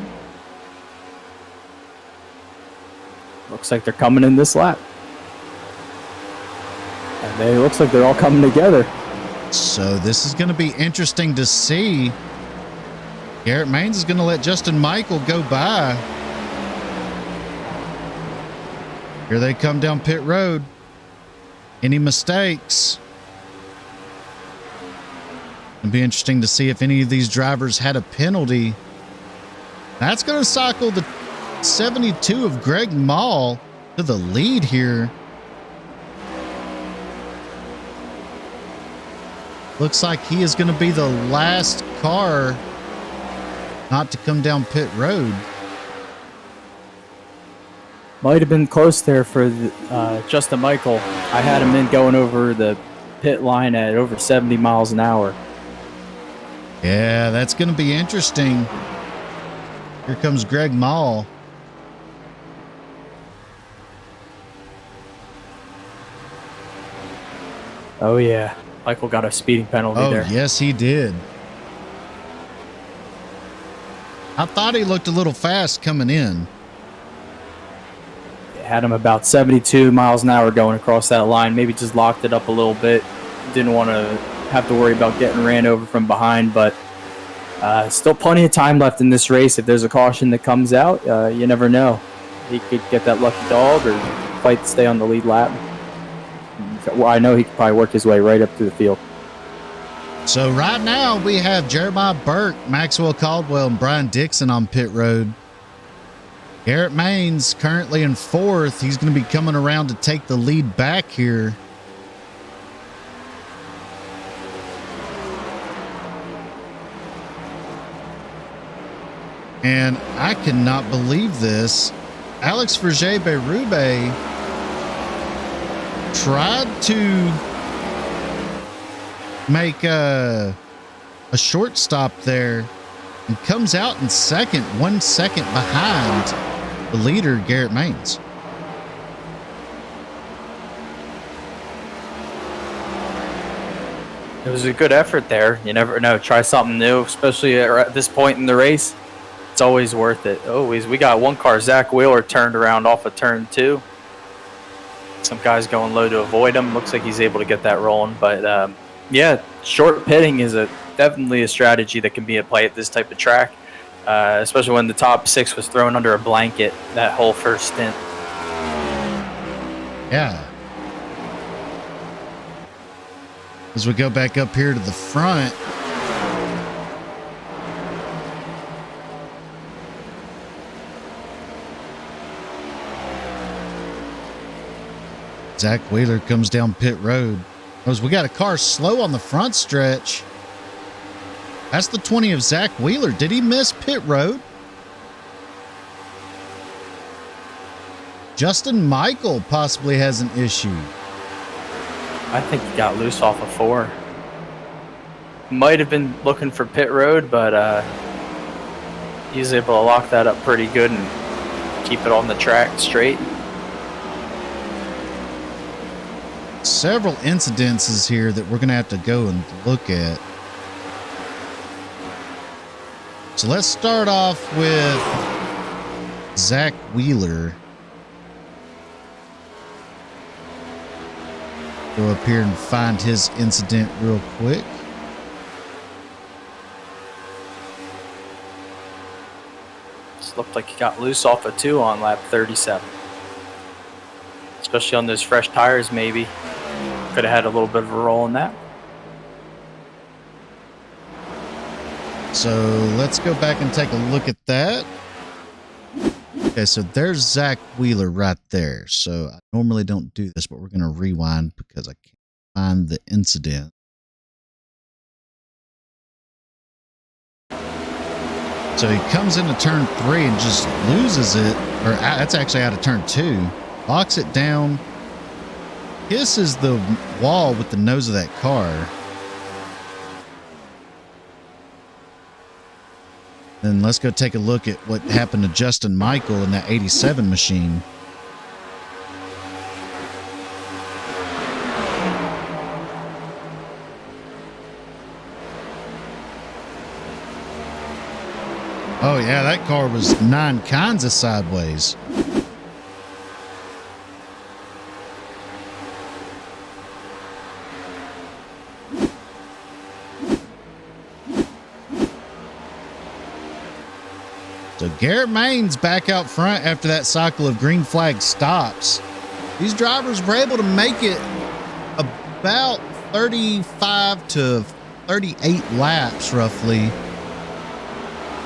Looks like they're coming in this lap. And it looks like they're all coming together. So this is going to be interesting to see. Garrett Maines is going to let Justin Michael go by. Here they come down pit road. Any mistakes? It'll be interesting to see if any of these drivers had a penalty. That's going to cycle the 72 of Greg Mall to the lead here. Looks like he is going to be the last car not to come down pit road. Might have been close there for Justin Michael. I had him in going over the pit line at over 70 miles an hour. Yeah, that's going to be interesting. Here comes Greg Mall. Oh, yeah. Michael got a speeding penalty there. Oh, yes, he did. I thought he looked a little fast coming in. Had him about 72 miles an hour going across that line. Maybe just locked it up a little bit. Didn't want to have to worry about getting ran over from behind, but still plenty of time left in this race. If there's a caution that comes out, you never know. He could get that lucky dog or fight to stay on the lead lap. Well, I know he could probably work his way right up to the field. So right now we have Jeremiah Burke, Maxwell Caldwell, and Brian Dixon on pit road. Garrett Maines currently in fourth. He's going to be coming around to take the lead back here. And I cannot believe this. Alex Berube tried to make a short stop there and comes out in second, 1 second behind the leader, Garrett Maines. It was a good effort there. You never know. Try something new, especially at this point in the race. It's always worth it. Always. We got one car, Zach Wheeler, turned around off of turn 2. Some guys going low to avoid him. Looks like he's able to get that rolling. But, yeah, short pitting is definitely a strategy that can be at play at this type of track, especially when the top 6 was thrown under a blanket that whole first stint. Yeah. As we go back up here to the front, Zach Wheeler comes down pit road. As we got a car slow on the front stretch. That's the 20 of Zach Wheeler. Did he miss pit road? Justin Michael possibly has an issue. I think he got loose off of 4. Might have been looking for pit road, but he was able to lock that up pretty good and keep it on the track straight. Several incidences here that we're going to have to go and look at. So let's start off with Zach Wheeler. Go up here and find his incident real quick. Just looked like he got loose off of 2 on lap 37. Especially on those fresh tires, maybe. Could have had a little bit of a roll in that. So let's go back and take a look at that. Okay, so there's Zach Wheeler right there. So I normally don't do this, but we're going to rewind because I can't find the incident. So he comes into turn 3 and just loses it. Or that's actually out of turn 2. Locks it down. kisses the wall with the nose of that car. Then let's go take a look at what happened to Justin Michael in that 87 machine. Oh yeah, that car was 9 kinds of sideways. So Garrett Main's back out front after that cycle of green flag stops. These drivers were able to make it about 35 to 38 laps roughly.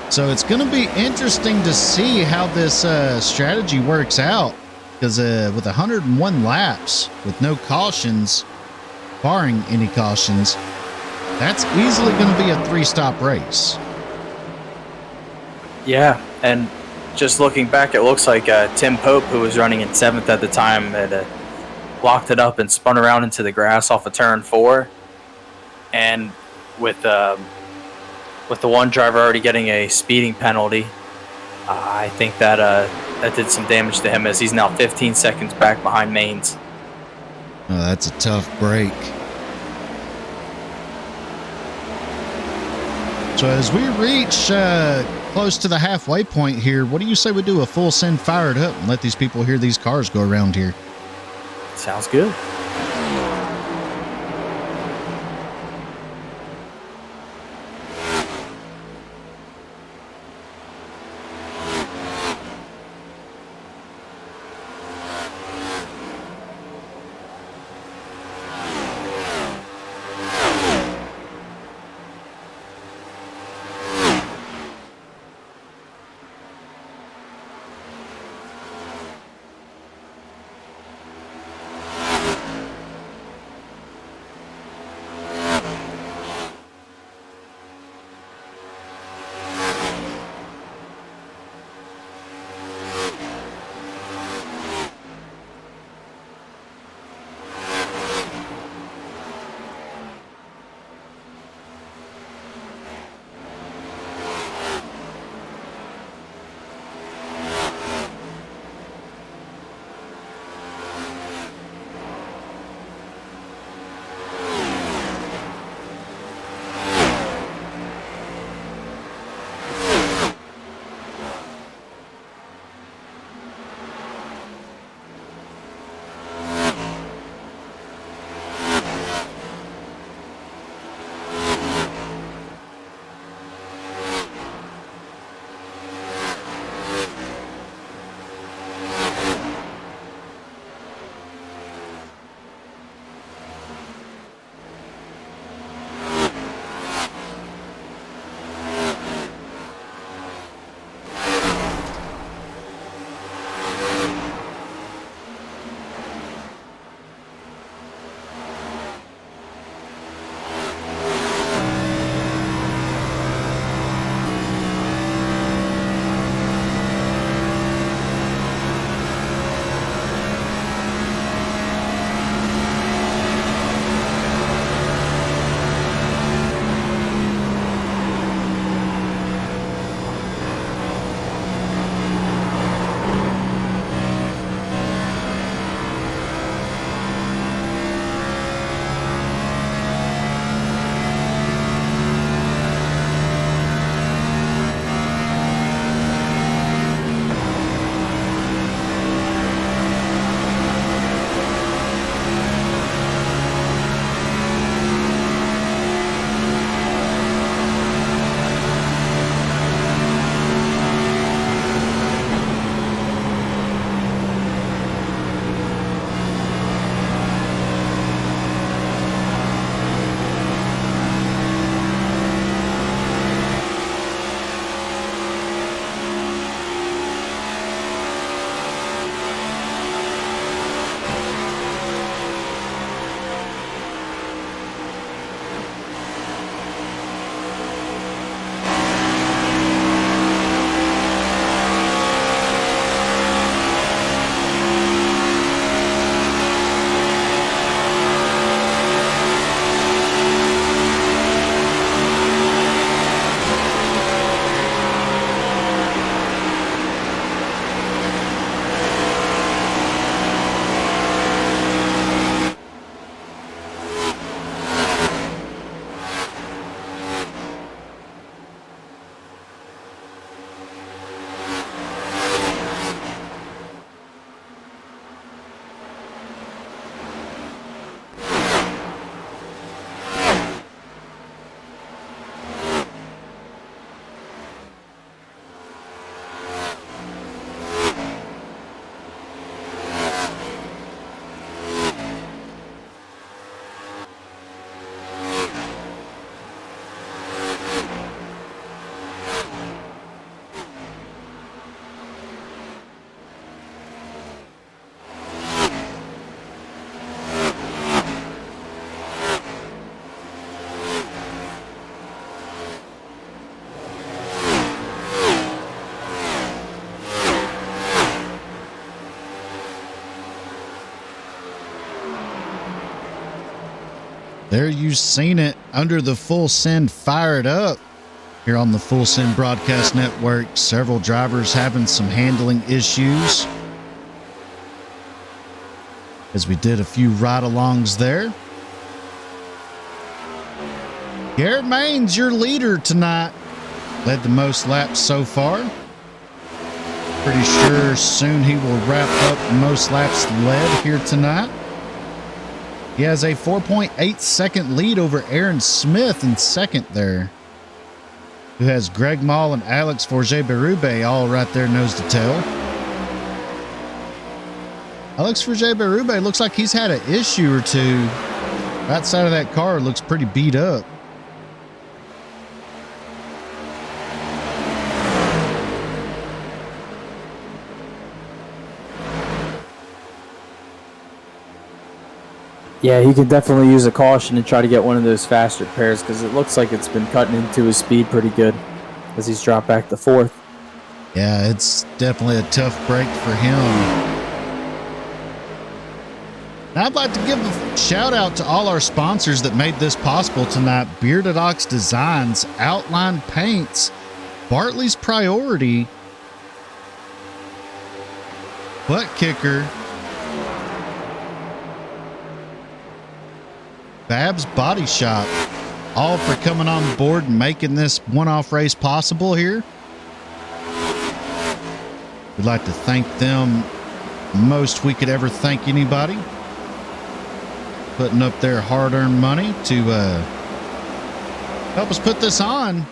So it's going to be interesting to see how this strategy works out, because with 101 laps with no cautions, barring any cautions, that's easily going to be a 3-stop race. Yeah, and just looking back, it looks like Tim Pope, who was running in 7th at the time, had locked it up and spun around into the grass off of turn 4. And with the one driver already getting a speeding penalty, I think that that did some damage to him, as he's now 15 seconds back behind Mains. Oh, that's a tough break. So as we reach close to the halfway point here, what do you say we do a full send fired up and let these people hear these cars go around here? Sounds good. There you've seen it. Under the Full Send Fire It Up here on the Full Send Broadcast Network. Several drivers having some handling issues, as we did a few ride-alongs there. Garrett Maines, your leader tonight, led the most laps so far. Pretty sure soon he will wrap up most laps led here tonight. He has a 4.8 second lead over Aaron Smith in second there, who has Greg Mall and Alex Forget-Berube all right there nose to tail. Alex Forget-Berube looks like he's had an issue or two. That side of that car looks pretty beat up. Yeah, he could definitely use a caution and try to get one of those faster pairs, because it looks like it's been cutting into his speed pretty good as he's dropped back to fourth. Yeah, it's definitely a tough break for him. And I'd like to give a shout out to all our sponsors that made this possible tonight. Bearded Ox Designs, Outline Paints, Bartley's Priority, Butt Kicker, Babs Body Shop, all for coming on board and making this one-off race possible here. We'd like to thank them most we could ever thank anybody, putting up their hard-earned money to help us put this on.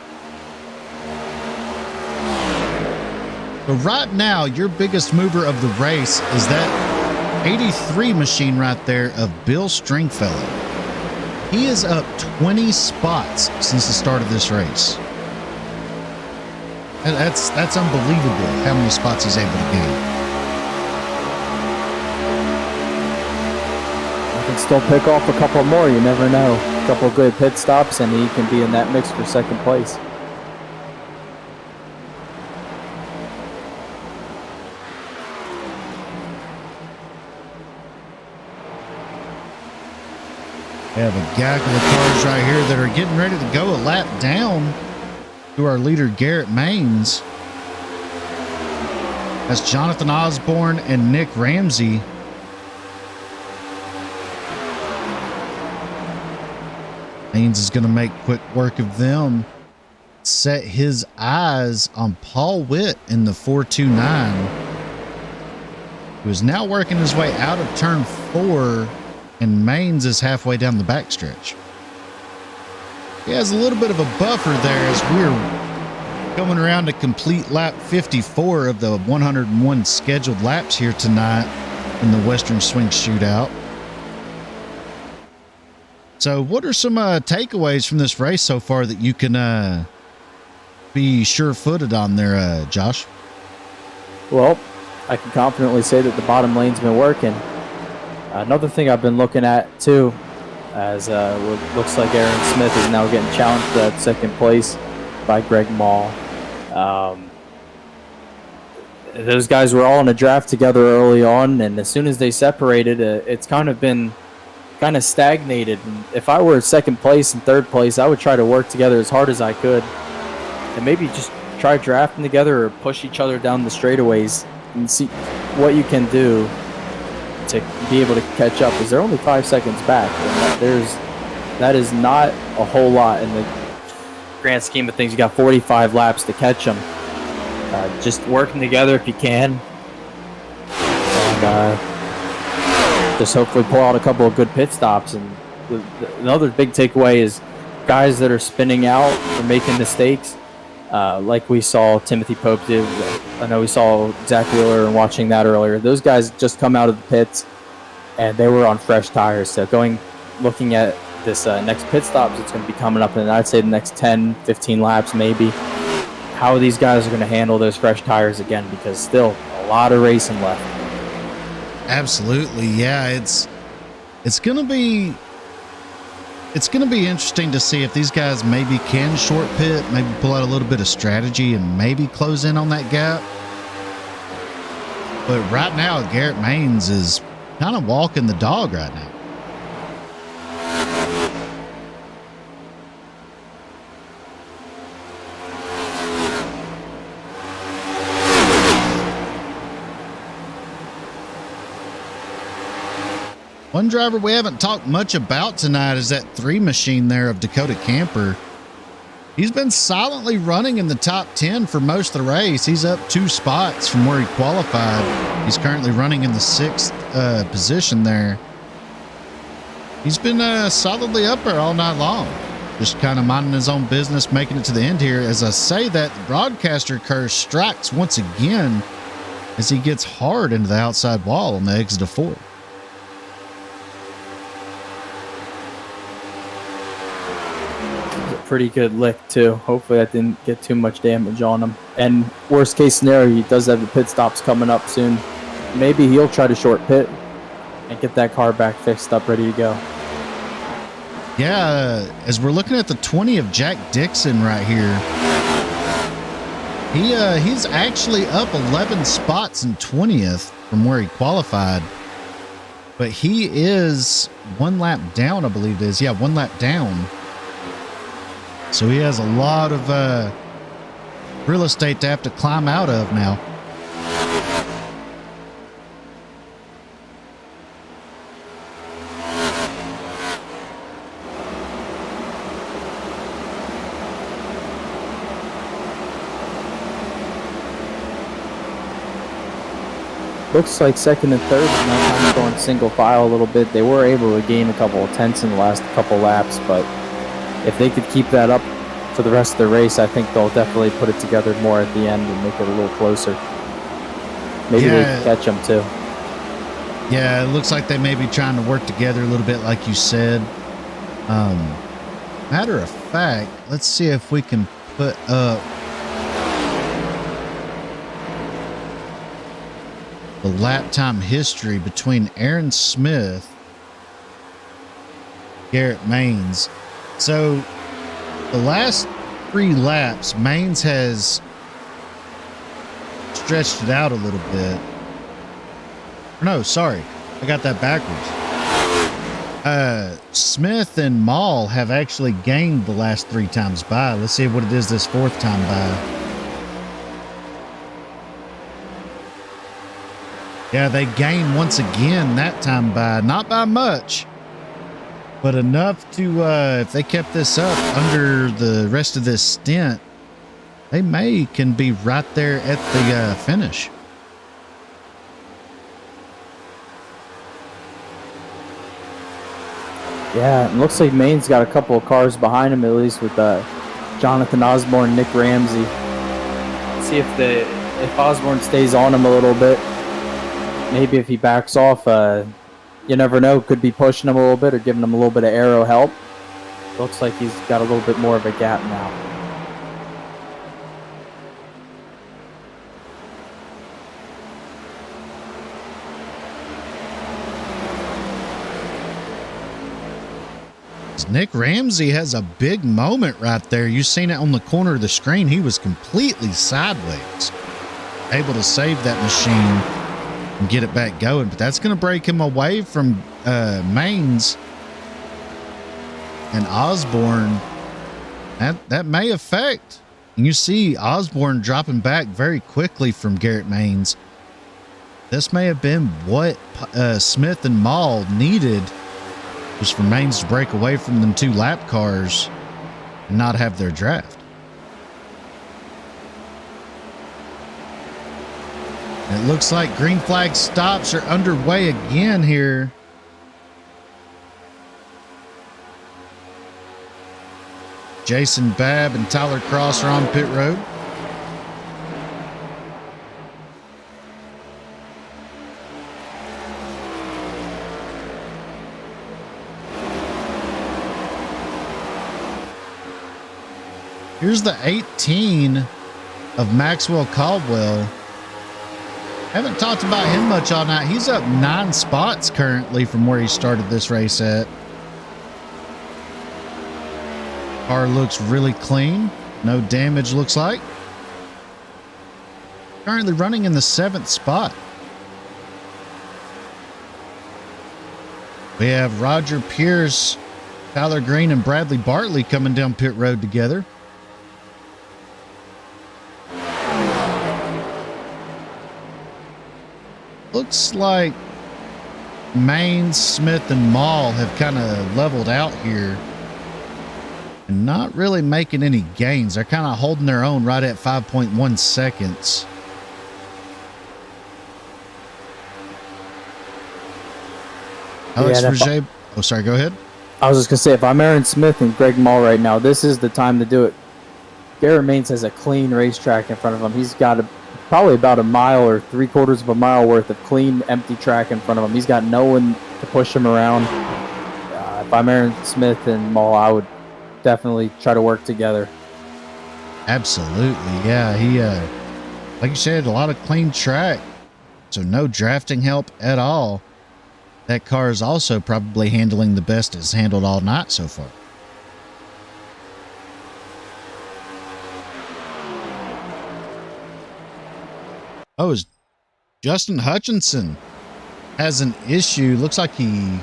But right now, your biggest mover of the race is that 83 machine right there of Bill Stringfellow. He is up 20 spots since the start of this race. That's unbelievable how many spots he's able to gain. He can still pick off a couple more, you never know. A couple good pit stops and he can be in that mix for second place. We have a gaggle of cars right here that are getting ready to go a lap down to our leader, Garrett Maines. That's Jonathan Osborne and Nick Ramsey. Maines is going to make quick work of them. Set his eyes on Paul Witt in the 429, who is now working his way out of turn 4. And Maines is halfway down the backstretch. He has a little bit of a buffer there as we're coming around to complete lap 54 of the 101 scheduled laps here tonight in the Western Swing Shootout. So what are some takeaways from this race so far that you can be sure-footed on there, Josh? Well, I can confidently say that the bottom lane's been working. Another thing I've been looking at too, as what looks like Aaron Smith is now getting challenged for that second place by Greg Mall. Those guys were all in a draft together early on, and as soon as they separated, it's kind of been stagnated. And if I were second place and third place, I would try to work together as hard as I could, and maybe just try drafting together or push each other down the straightaways and see what you can do to be able to catch up, because they're only 5 seconds back, and that is not a whole lot in the grand scheme of things. You got 45 laps to catch them. Just working together if you can, and just hopefully pull out a couple of good pit stops. And another big takeaway is guys that are spinning out or making mistakes, like we saw Timothy Pope do. I know we saw Zach Wheeler and watching that earlier. Those guys just come out of the pits and they were on fresh tires. So looking at this next pit stops, it's going to be coming up in, I'd say, the next 10, 15 laps maybe. How these guys are going to handle those fresh tires again, because still a lot of racing left. Absolutely, yeah. It's going to be interesting to see if these guys maybe can short pit, maybe pull out a little bit of strategy and maybe close in on that gap. But right now, Garrett Maines is kind of walking the dog right now. One driver we haven't talked much about tonight is that 3 machine there of Dakota Camper. He's been silently running in the top 10 for most of the race. He's up 2 spots from where he qualified. He's currently running in the 6th position there. He's been solidly up there all night long, just kind of minding his own business, making it to the end here. As I say that, the broadcaster curse strikes once again as he gets hard into the outside wall on the exit of 4. Pretty good lick too. Hopefully that didn't get too much damage on him. And worst case scenario, he does have the pit stops coming up soon. Maybe he'll try to short pit and get that car back fixed up, ready to go. Yeah, as we're looking at the 20 of Jack Dixon right here, he's actually up 11 spots in 20th from where he qualified, but he is 1 lap down, I believe it is. Yeah, 1 lap down. So he has a lot of real estate to have to climb out of now. Looks like second and third is now kind of going single file a little bit. They were able to gain a couple of tenths in the last couple laps, but if they could keep that up for the rest of the race, I think they'll definitely put it together more at the end and make it a little closer. Maybe they can catch them too. Yeah, it looks like they may be trying to work together a little bit, like you said. Matter of fact, let's see if we can put up the lap time history between Aaron Smith, Garrett Maines. So the last 3 laps, Maines has stretched it out a little bit. No, sorry, I got that backwards. Smith and Mall have actually gained the last 3 times by. Let's see what it is this 4th time by. Yeah, they gained once again that time by, not by much, but enough to, if they kept this up under the rest of this stint, they can be right there at the finish. Yeah, it looks like Maine's got a couple of cars behind him, at least with Jonathan Osborne and Nick Ramsey. See if Osborne stays on him a little bit. Maybe if he backs off, you never know, could be pushing him a little bit or giving him a little bit of aero help. Looks like he's got a little bit more of a gap now. Nick Ramsey has a big moment right there. You've seen it on the corner of the screen. He was completely sideways, able to save that machine and get it back going, but that's going to break him away from Maines and Osborne. That may affect. And you see Osborne dropping back very quickly from Garrett Maines. This may have been what Smith and Mall needed, was for Maines to break away from them 2 lap cars and not have their draft. It looks like green flag stops are underway again here. Jason Babb and Tyler Cross are on pit road. Here's the 18 of Maxwell Caldwell. Haven't talked about him much all night. He's up 9 spots currently from where he started this race at. Car looks really clean. No damage, looks like. Currently running in the 7th spot. We have Roger Pierce, Tyler Green, and Bradley Bartley coming down pit road together. Looks like Maines, Smith, and Mall have kind of leveled out here and not really making any gains. They're kind of holding their own right at 5.1 seconds. Alex Verget. Oh, sorry. Go ahead. I was just going to say, if I'm Aaron Smith and Greg Mall right now, this is the time to do it. Garrett Maines has a clean racetrack in front of him. He's got probably about a mile or 3/4 of a mile worth of clean, empty track in front of him. He's got no one to push him around. If I'm Aaron Smith and Mall, I would definitely try to work together. Absolutely. Yeah. He, like you said, a lot of clean track. So no drafting help at all. That car is also probably handling the best it's handled all night so far. Oh, is Justin Hutchinson has an issue. Looks like he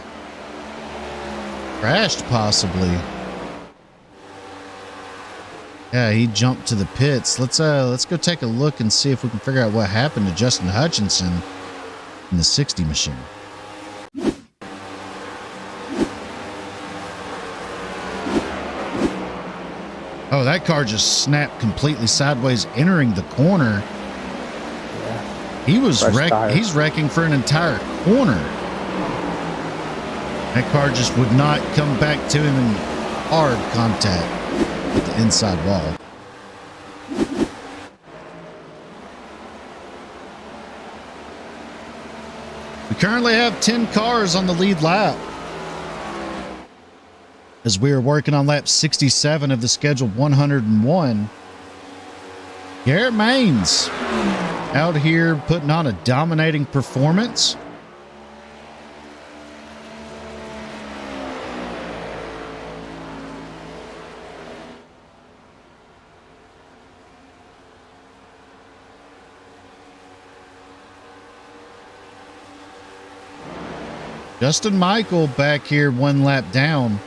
crashed possibly. Yeah, he jumped to the pits. Let's go take a look and see if we can figure out what happened to Justin Hutchinson in the 60 machine. Oh, that car just snapped completely sideways entering the corner. Yeah. He's wrecking for an entire corner. That car just would not come back to him in hard contact with the inside wall. We currently have 10 cars on the lead lap, as we are working on lap 67 of the scheduled 101. Garrett Maines out here putting on a dominating performance. Justin Michael back here 1 lap down.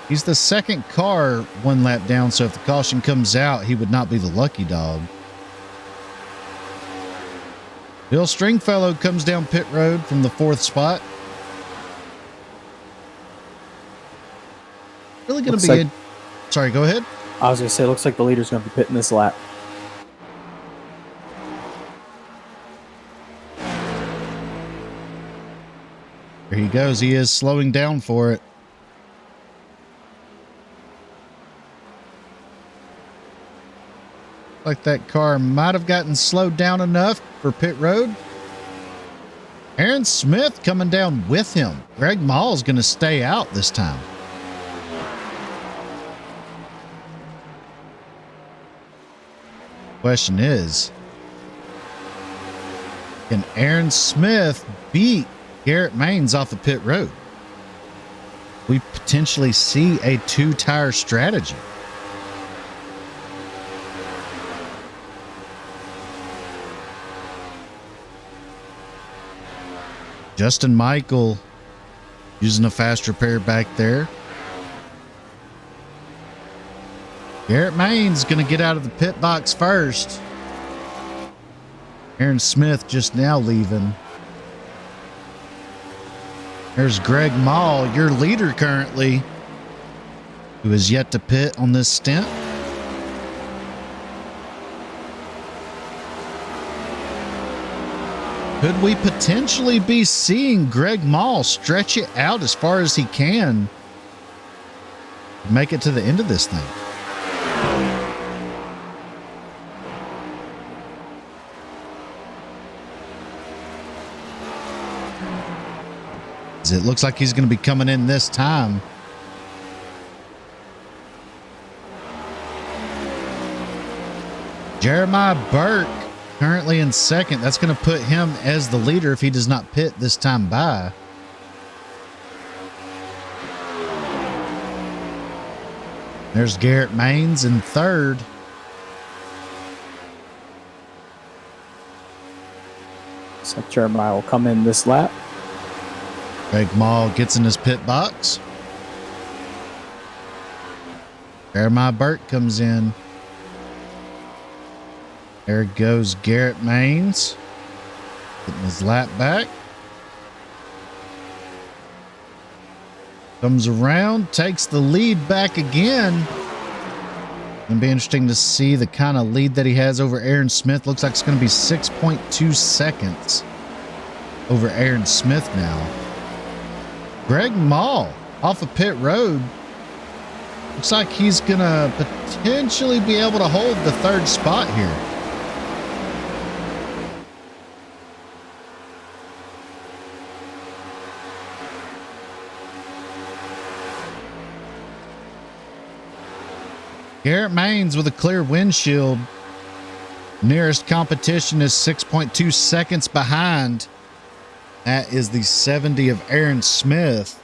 He's the second car 1 lap down, so if the caution comes out, he would not be the lucky dog. Bill Stringfellow comes down pit road from the 4th spot. Really going to be Sorry, go ahead. I was going to say, it looks like the leader's going to be pitting this lap. There he goes. He is slowing down for it. Like that car might have gotten slowed down enough for pit road. Aaron Smith coming down with him. Greg Mall's going to stay out this time. Question is, can Aaron Smith beat Garrett Maines off of pit road? We potentially see a 2-tire strategy. Justin Michael using a fast repair back there. Garrett Maines going to get out of the pit box first. Aaron Smith just now leaving. There's Greg Mall, your leader currently, who is yet to pit on this stint. Could we potentially be seeing Greg Mall stretch it out as far as he can, make it to the end of this thing? It looks like he's going to be coming in this time. Jeremiah Burke currently in second. That's going to put him as the leader if he does not pit this time by. There's Garrett Maines in third. So Jeremiah will come in this lap. Greg Mall gets in his pit box. Jeremiah Burke comes in. There goes Garrett Maines, getting his lap back. Comes around, takes the lead back again. It'll be interesting to see the kind of lead that he has over Aaron Smith. Looks like it's going to be 6.2 seconds over Aaron Smith now. Greg Mall off of pit road. Looks like he's going to potentially be able to hold the third spot here. Garrett Maines with a clear windshield. Nearest competition is 6.2 seconds behind. That is the 70 of Aaron Smith.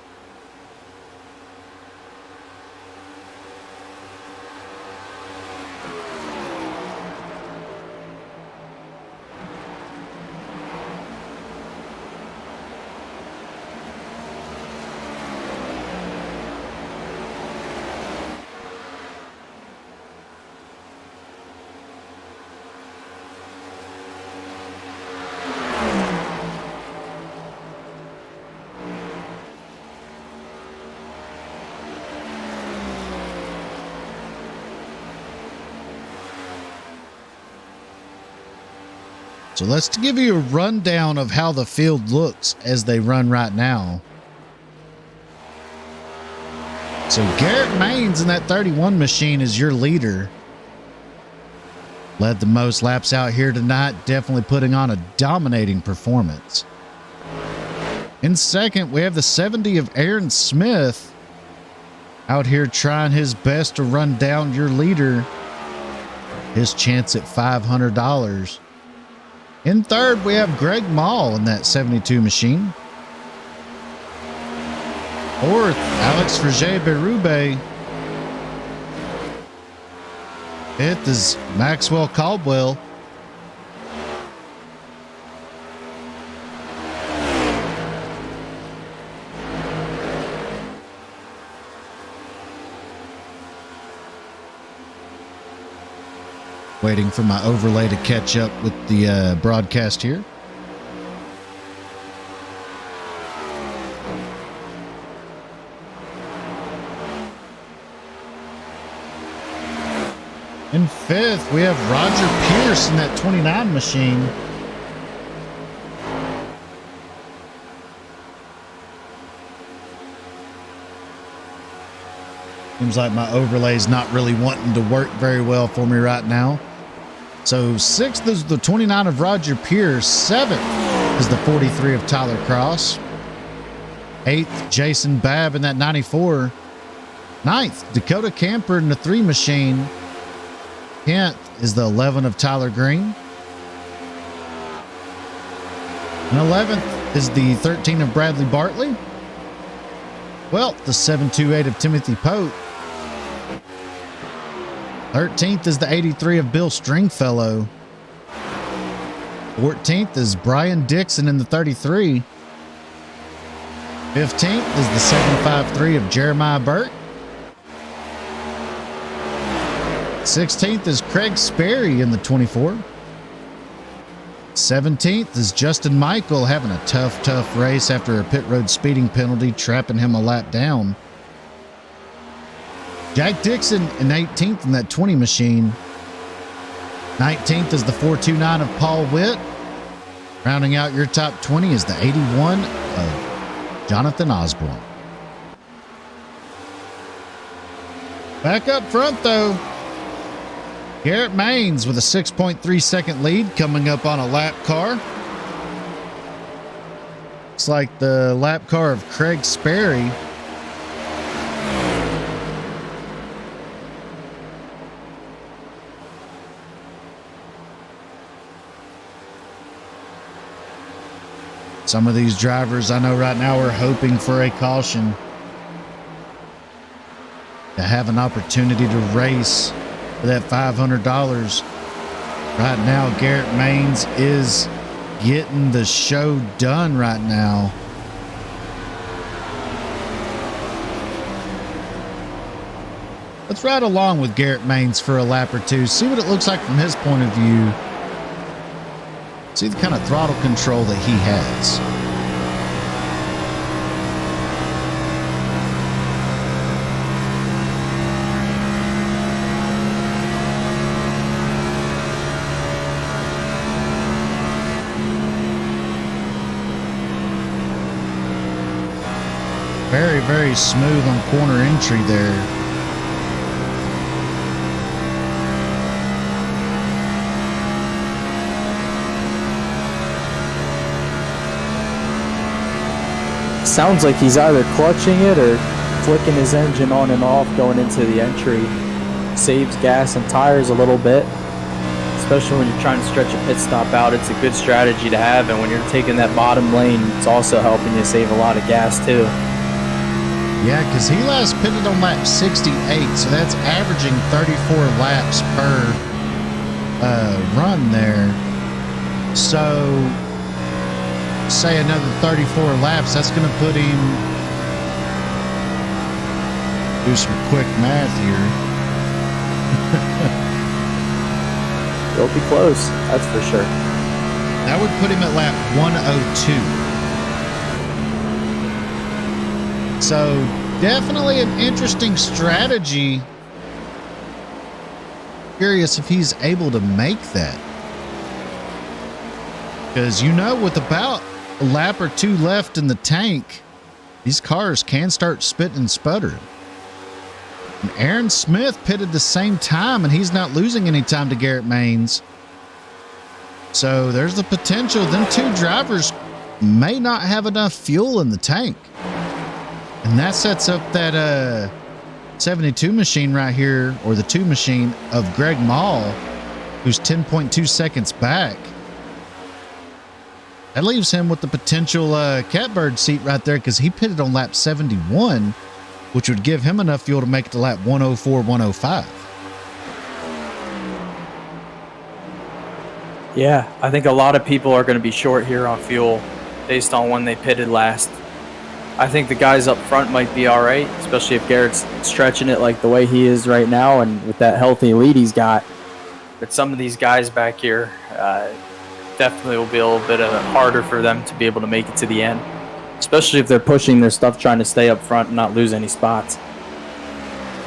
So let's give you a rundown of how the field looks as they run right now. So Garrett Maines in that 31 machine is your leader. Led the most laps out here tonight, definitely putting on a dominating performance. In second, we have the 70 of Aaron Smith out here trying his best to run down your leader. His chance at $500. In third, we have Greg Mall in that 72 machine. Fourth, Alex Frege-Berube. Fifth is Maxwell Caldwell. Waiting for my overlay to catch up with the broadcast here. In fifth, we have Roger Pierce in that 29 machine. Seems like my overlay's not really wanting to work very well for me right now. So sixth is the 29 of Roger Pierce. Seventh is the 43 of Tyler Cross. Eighth, Jason Babb in that 94. Ninth, Dakota Camper in the 3 machine. 10th is the 11 of Tyler Green. And 11th is the 13 of Bradley Bartley. 12th, the 728 of Timothy Pope. 13th is the 83 of Bill Stringfellow. 14th is Brian Dixon in the 33. 15th is the 753 of Jeremiah Burke. 16th is Craig Sperry in the 24. 17th is Justin Michael having a tough race after a pit road speeding penalty, trapping him a lap down. Jack Dixon in 18th in that 20 machine. 19th is the 429 of Paul Witt. Rounding out your top 20 is the 81 of Jonathan Osborne. Back up front though, Garrett Maines with a 6.3 second lead coming up on a lap car. Looks like the lap car of Craig Sperry. Some of these drivers I know right now are hoping for a caution to have an opportunity to race for that $500. Right now, Garrett Maines is getting the show done right now. Let's ride along with Garrett Maines for a lap or two, see what it looks like from his point of view. See the kind of throttle control that he has. Very, very smooth on corner entry there. Sounds like he's either clutching it or flicking his engine on and off going into the entry. Saves gas and tires a little bit, especially when you're trying to stretch a pit stop out. It's a good strategy to have, and when you're taking that bottom lane, it's also helping you save a lot of gas too. Yeah, because he last pitted on lap 68, so that's averaging 34 laps per run there. So, say another 34 laps, that's going to put him, do some quick math here. He'll be close, that's for sure. That would put him at lap 102. So definitely an interesting strategy. Curious if he's able to make that. Because with about a lap or two left in the tank, these cars can start spitting and sputtering. And Aaron Smith pitted the same time, and he's not losing any time to Garrett Maines. So there's the potential. Them two drivers may not have enough fuel in the tank. And that sets up that 72 machine right here, or the 2 machine of Greg Mall, who's 10.2 seconds back. That leaves him with the potential catbird seat right there, because he pitted on lap 71, which would give him enough fuel to make it to lap 104, 105. Yeah, I think a lot of people are going to be short here on fuel based on when they pitted last. I think the guys up front might be all right, especially if Garrett's stretching it like the way he is right now and with that healthy lead he's got. But some of these guys back here definitely will be a little bit harder for them to be able to make it to the end, especially if they're pushing their stuff, trying to stay up front and not lose any spots.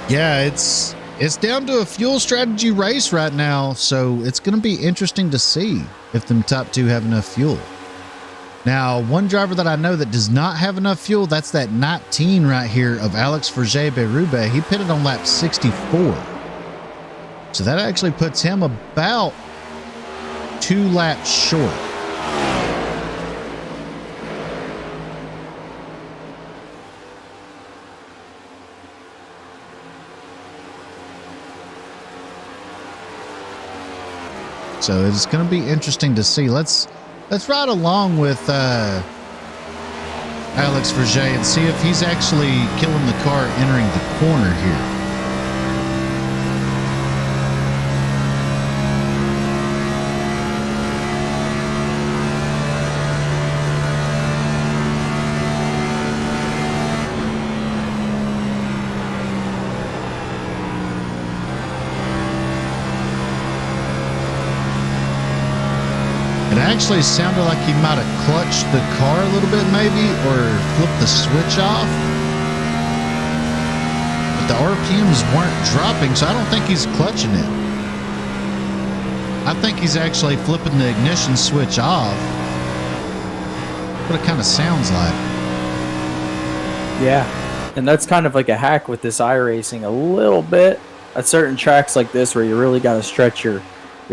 Yeah, it's down to a fuel strategy race right now, so it's going to be interesting to see if them top two have enough fuel. Now, one driver that I know that does not have enough fuel, that's that 19 right here of Alex Forget-Berube. He pitted on lap 64. So that actually puts him about 2 laps short. So it's going to be interesting to see. Let's ride along with Alex Forget and see if he's actually killing the car entering the corner here. It actually sounded like he might have clutched the car a little bit maybe, or flipped the switch off. But the RPMs weren't dropping, so I don't think he's clutching it. I think he's actually flipping the ignition switch off. What it kind of sounds like. Yeah, and that's kind of like a hack with this iRacing a little bit. At certain tracks like this where you really got to stretch your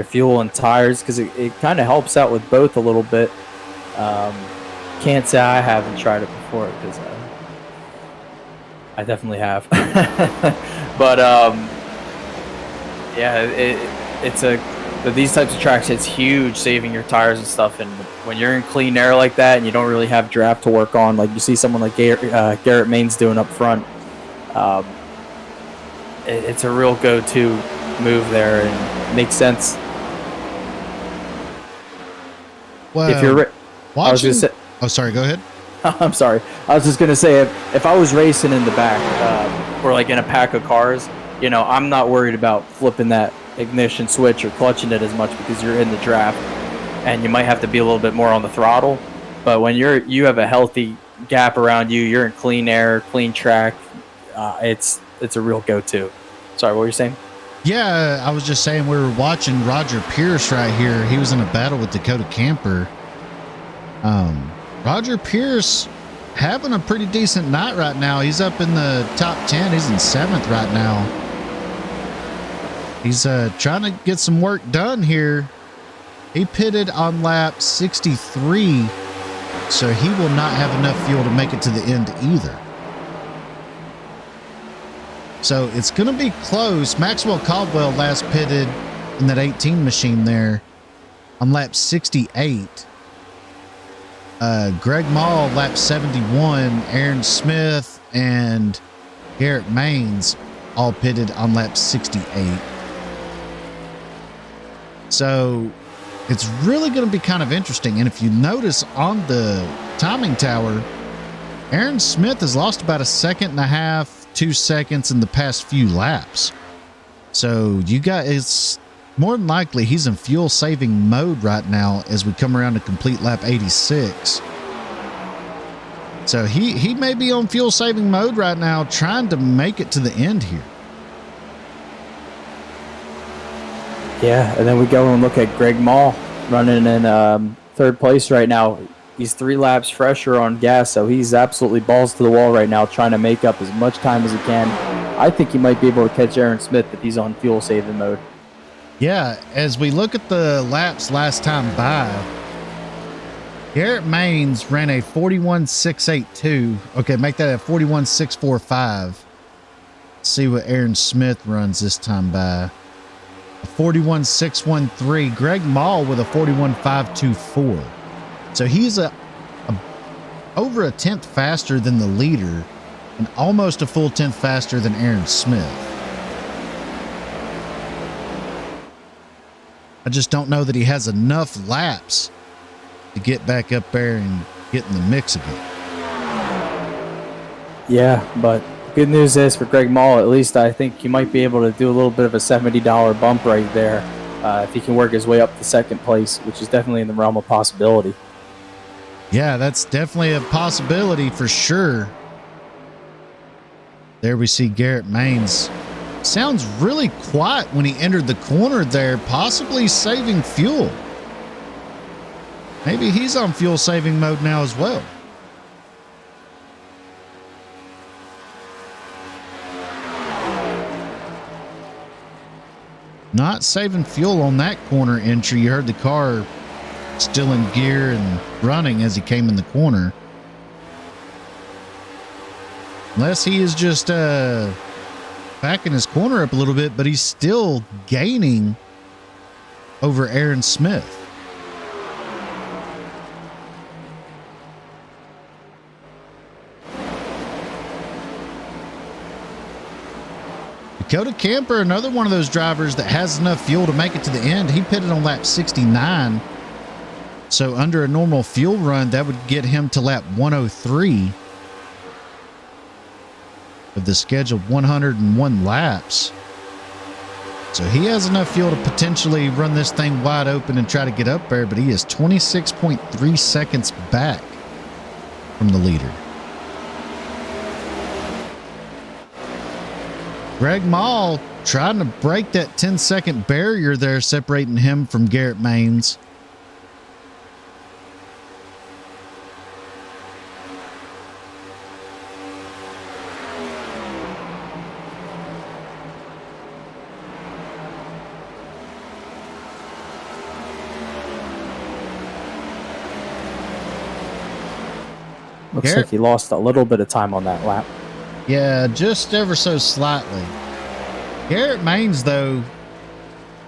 fuel and tires, because it kind of helps out with both a little bit. Can't say I haven't tried it before, because I definitely have. But yeah, these types of tracks, it's huge saving your tires and stuff. And when you're in clean air like that and you don't really have draft to work on, like you see someone like Garrett Maines doing up front, it's a real go-to move there, and makes sense. Well, if you're watching, sorry, go ahead. I'm sorry. I was just gonna say, if I was racing in the back, or like in a pack of cars, I'm not worried about flipping that ignition switch or clutching it as much, because you're in the draft and you might have to be a little bit more on the throttle. But when you have a healthy gap around you, you're in clean air, clean track, it's a real go-to. Sorry, what were you saying? Yeah, I was just saying we were watching Roger Pierce right here. He was in a battle with Dakota Camper. Roger Pierce having a pretty decent night right now. He's up in the top 10. He's in 7th right now. He's trying to get some work done here. He pitted on lap 63, so he will not have enough fuel to make it to the end either. So it's going to be close. Maxwell Caldwell last pitted in that 18 machine there on lap 68. Greg Mall, lap 71. Aaron Smith and Garrett Maines all pitted on lap 68. So it's really going to be kind of interesting. And if you notice on the timing tower, Aaron Smith has lost about 1.5 seconds, 2 seconds in the past few laps. So it's more than likely he's in fuel saving mode right now as we come around to complete lap 86. So he may be on fuel saving mode right now, trying to make it to the end here. Yeah, and then we go and look at Greg Mall running in third place right now. He's 3 laps fresher on gas, so he's absolutely balls to the wall right now, trying to make up as much time as he can. I think he might be able to catch Aaron Smith if he's on fuel saving mode. Yeah, as we look at the laps last time by, Garrett Maines ran a 41.682. Okay, make that a 41.645. See what Aaron Smith runs this time by. A 41.613. Greg Mall with a 41.524. So he's over a tenth faster than the leader and almost a full tenth faster than Aaron Smith. I just don't know that he has enough laps to get back up there and get in the mix again. Yeah, but good news is for Greg Mall, at least I think he might be able to do a little bit of a $70 bump right there if he can work his way up to second place, which is definitely in the realm of possibility. Yeah, that's definitely a possibility for sure. There we see Garrett Maines. Sounds really quiet when he entered the corner there, possibly saving fuel. Maybe he's on fuel saving mode now as well. Not saving fuel on that corner entry. You heard the car still in gear and running as he came in the corner. Unless he is just backing his corner up a little bit, but he's still gaining over Aaron Smith. Dakota Camper, another one of those drivers that has enough fuel to make it to the end. He pitted on lap 69. So under a normal fuel run, that would get him to lap 103 of the scheduled 101 laps. So he has enough fuel to potentially run this thing wide open and try to get up there, but he is 26.3 seconds back from the leader. Greg Mall trying to break that 10-second barrier there, separating him from Garrett Maines. Looks like he lost a little bit of time on that lap. Yeah, just ever so slightly. Garrett Maines, though,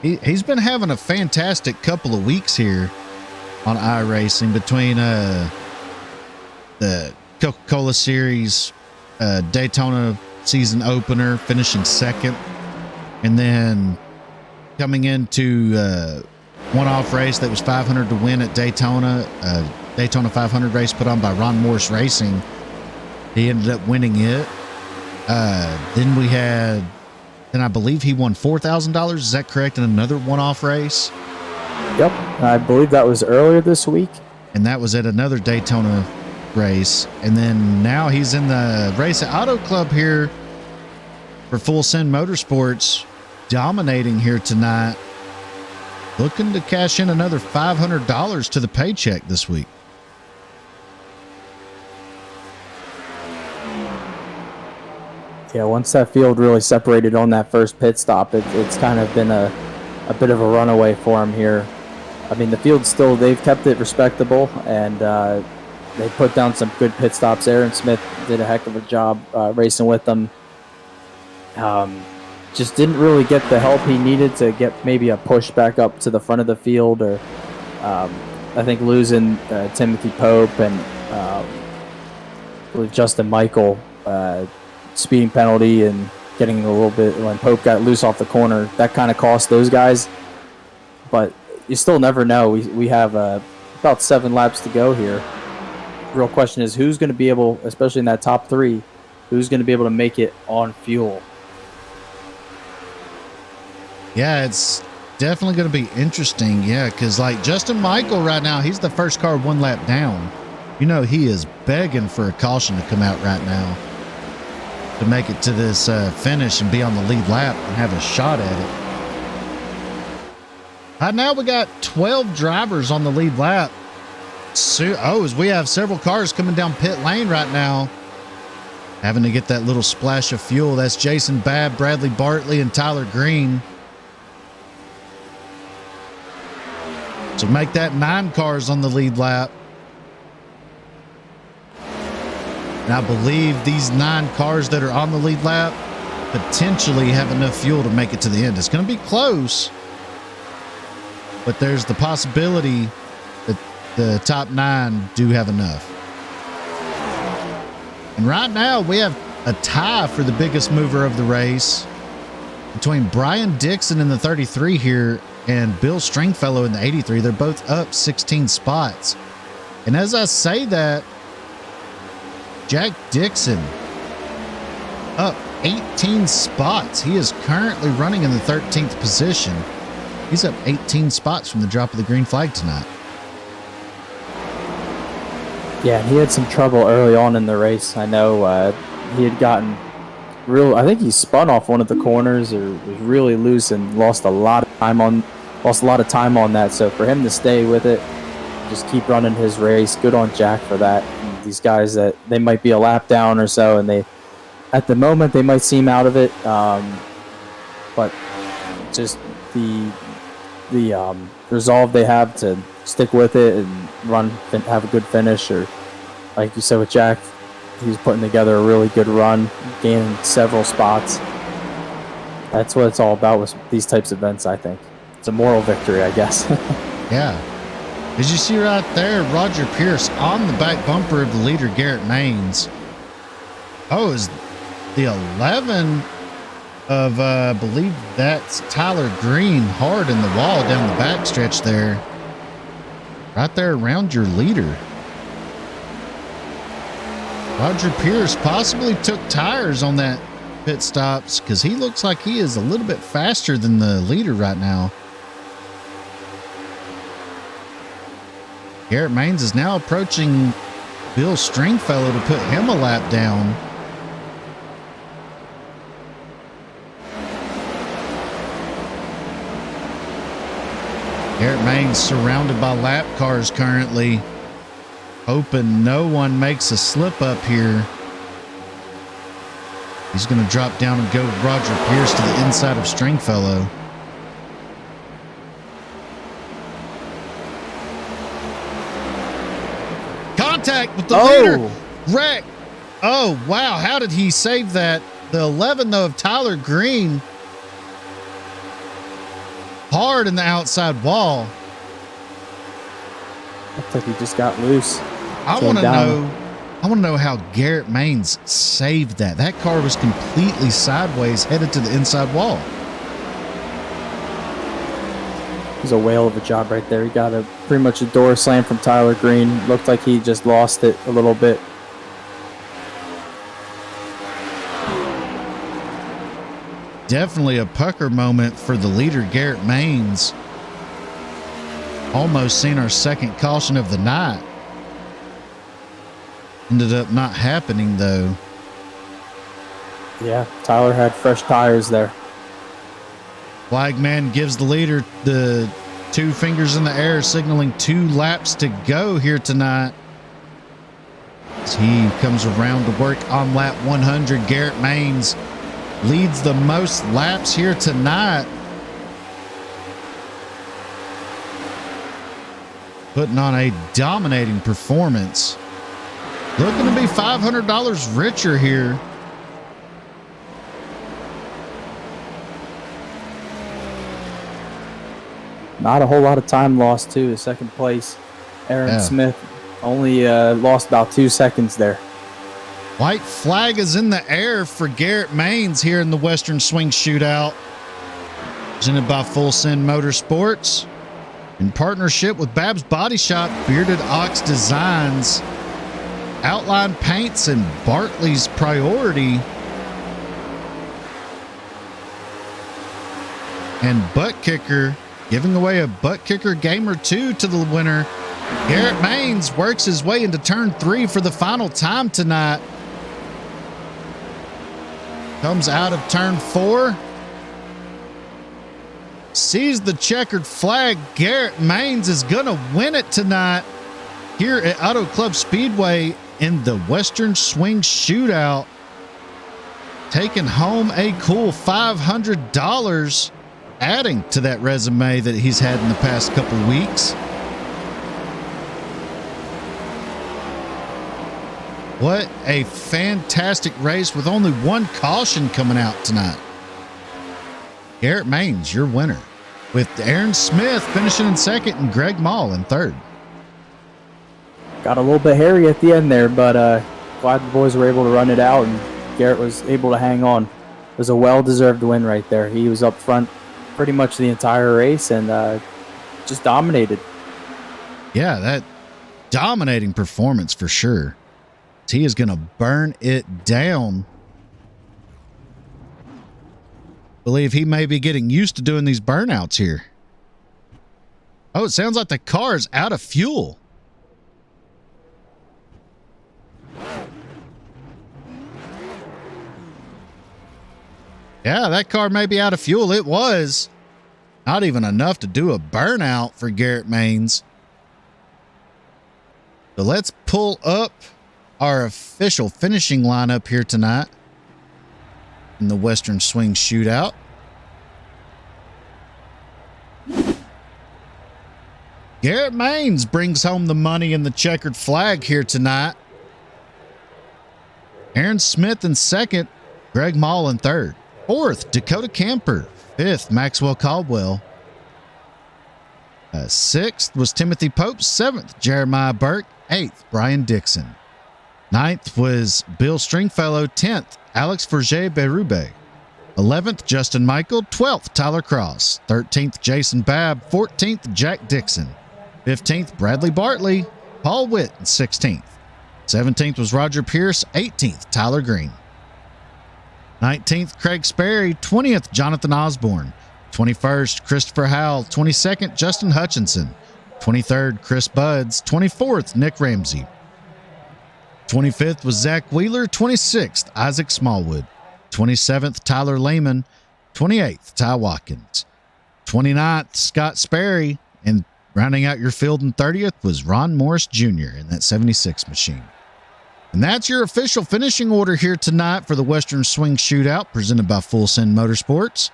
he's been having a fantastic couple of weeks here on iRacing between the Coca-Cola Series Daytona season opener, finishing second, and then coming into one-off race that was 500 to win at Daytona, Daytona 500 race put on by Ron Morris Racing. He ended up winning it. Then I believe he won $4,000. Is that correct? In another one-off race? Yep. I believe that was earlier this week. And that was at another Daytona race. And then now he's in the Race at Auto Club here for Full Send Motorsports, dominating here tonight. Looking to cash in another $500 to the paycheck this week. Yeah, once that field really separated on that first pit stop, it's kind of been a bit of a runaway for him here. I mean, the field still, they've kept it respectable, and they put down some good pit stops. Aaron Smith did a heck of a job racing with them. Just didn't really get the help he needed to get maybe a push back up to the front of the field, or I think losing Timothy Pope and I believe Justin Michael speeding penalty and getting a little bit when Pope got loose off the corner, that kind of cost those guys. But you still never know. We have about 7 laps to go here. The real question is who's going to be able, especially in that top 3, who's going to be able to make it on fuel. Yeah, it's definitely going to be interesting. Yeah, because like Justin Michael right now, he's the first car 1 lap down. You know, he is begging for a caution to come out right now to make it to this finish and be on the lead lap and have a shot at it. Right now we got 12 drivers on the lead lap. As we have several cars coming down pit lane right now, having to get that little splash of fuel. That's Jason Babb, Bradley Bartley, and Tyler Green. So make that 9 cars on the lead lap. And I believe these 9 cars that are on the lead lap potentially have enough fuel to make it to the end. It's going to be close, but there's the possibility that the top 9 do have enough. And right now we have a tie for the biggest mover of the race between Brian Dixon in the 33 here and Bill Stringfellow in the 83. They're both up 16 spots. And as I say that, Jack Dixon up 18 spots. He is currently running in the 13th position. He's up 18 spots from the drop of the green flag tonight. Yeah, he had some trouble early on in the race. I know he had gotten I think he spun off one of the corners or was really loose and lost a lot of time on that. So for him to stay with it, just keep running his race, good on Jack for that. And these guys that they might be a lap down or so, and at the moment they might seem out of it, but just the resolve they have to stick with it and have a good finish, or like you said with Jack, he's putting together a really good run, gaining several spots. That's what it's all about with these types of events, I think. It's a moral victory, I guess. Yeah. As you see right there, Roger Pierce on the back bumper of the leader, Garrett Maines. Is the 11 of, I believe that's Tyler Green, hard in the wall down the back stretch there. Right there around your leader. Roger Pierce possibly took tires on that pit stops because he looks like he is a little bit faster than the leader right now. Garrett Maines is now approaching Bill Stringfellow to put him a lap down. Garrett Maines surrounded by lap cars currently, hoping no one makes a slip up here. He's going to drop down and go with Roger Pierce to the inside of Stringfellow. Contact with the leader. Wreck. Oh, wow. How did he save that? The 11, though, of Tyler Green. Hard in the outside wall. Looks like he just got loose. I want to know how Garrett Maines saved that. That car was completely sideways, headed to the inside wall. It was a whale of a job right there. He got pretty much a door slam from Tyler Green. Looked like he just lost it a little bit. Definitely a pucker moment for the leader, Garrett Maines. Almost seen our second caution of the night. Ended up not happening, though. Yeah, Tyler had fresh tires there. Flagman gives the leader the 2 fingers in the air, signaling 2 laps to go here tonight. As he comes around to work on lap 100, Garrett Maines leads the most laps here tonight. Putting on a dominating performance. Looking to be $500 richer here. Not a whole lot of time lost, too. The second place, Aaron Smith only lost about 2 seconds there. White flag is in the air for Garrett Maines here in the Western Swing Shootout. Presented by Full Send Motorsports. In partnership with Babs Body Shop, Bearded Ox Designs, Outline Paints, and Bartley's Priority. And Butt Kicker, giving away a Butt Kicker game or two to the winner. Garrett Maines works his way into turn 3 for the final time tonight. Comes out of turn 4. Sees the checkered flag. Garrett Maines is going to win it tonight here at Auto Club Speedway in the Western Swing Shootout. Taking home a cool $500, adding to that resume that he's had in the past couple weeks. What a fantastic race with only one caution coming out tonight. Garrett Maines, your winner, with Aaron Smith finishing in second and Greg Mall in third. Got a little bit hairy at the end there, but glad the boys were able to run it out and Garrett was able to hang on. It was a well-deserved win right there. He was up front pretty much the entire race and just dominated. Yeah, that dominating performance for sure. He is going to burn it down. Believe he may be getting used to doing these burnouts here. Oh, it sounds like the car is out of fuel. Yeah, that car may be out of fuel. It was. Not even enough to do a burnout for Garrett Maines. So let's pull up our official finishing lineup here tonight in the Western Swing Shootout. Garrett Maines brings home the money in the checkered flag here tonight. Aaron Smith in second, Greg Mall in third. Fourth, Dakota Camper. Fifth, Maxwell Caldwell. Sixth was Timothy Pope. Seventh, Jeremiah Burke. Eighth, Brian Dixon. Ninth was Bill Stringfellow. 10th, Alex Forget Berube. 11th, Justin Michael. 12th, Tyler Cross. 13th, Jason Babb. 14th, Jack Dixon. 15th, Bradley Bartley. Paul Witt in 16th. 17th was Roger Pierce. 18th, Tyler Green. 19th, Craig Sperry. 20th, Jonathan Osborne. 21st, Christopher Howell. 22nd, Justin Hutchinson. 23rd, Chris Buds. 24th, Nick Ramsey. 25th was Zach Wheeler. 26th, Isaac Smallwood. 27th, Tyler Lehman. 28th, Ty Watkins. 29th, Scott Sperry. And rounding out your field in 30th was Ron Morris Jr. in that 76 machine. And that's your official finishing order here tonight for the Western Swing Shootout presented by Full Send Motorsports.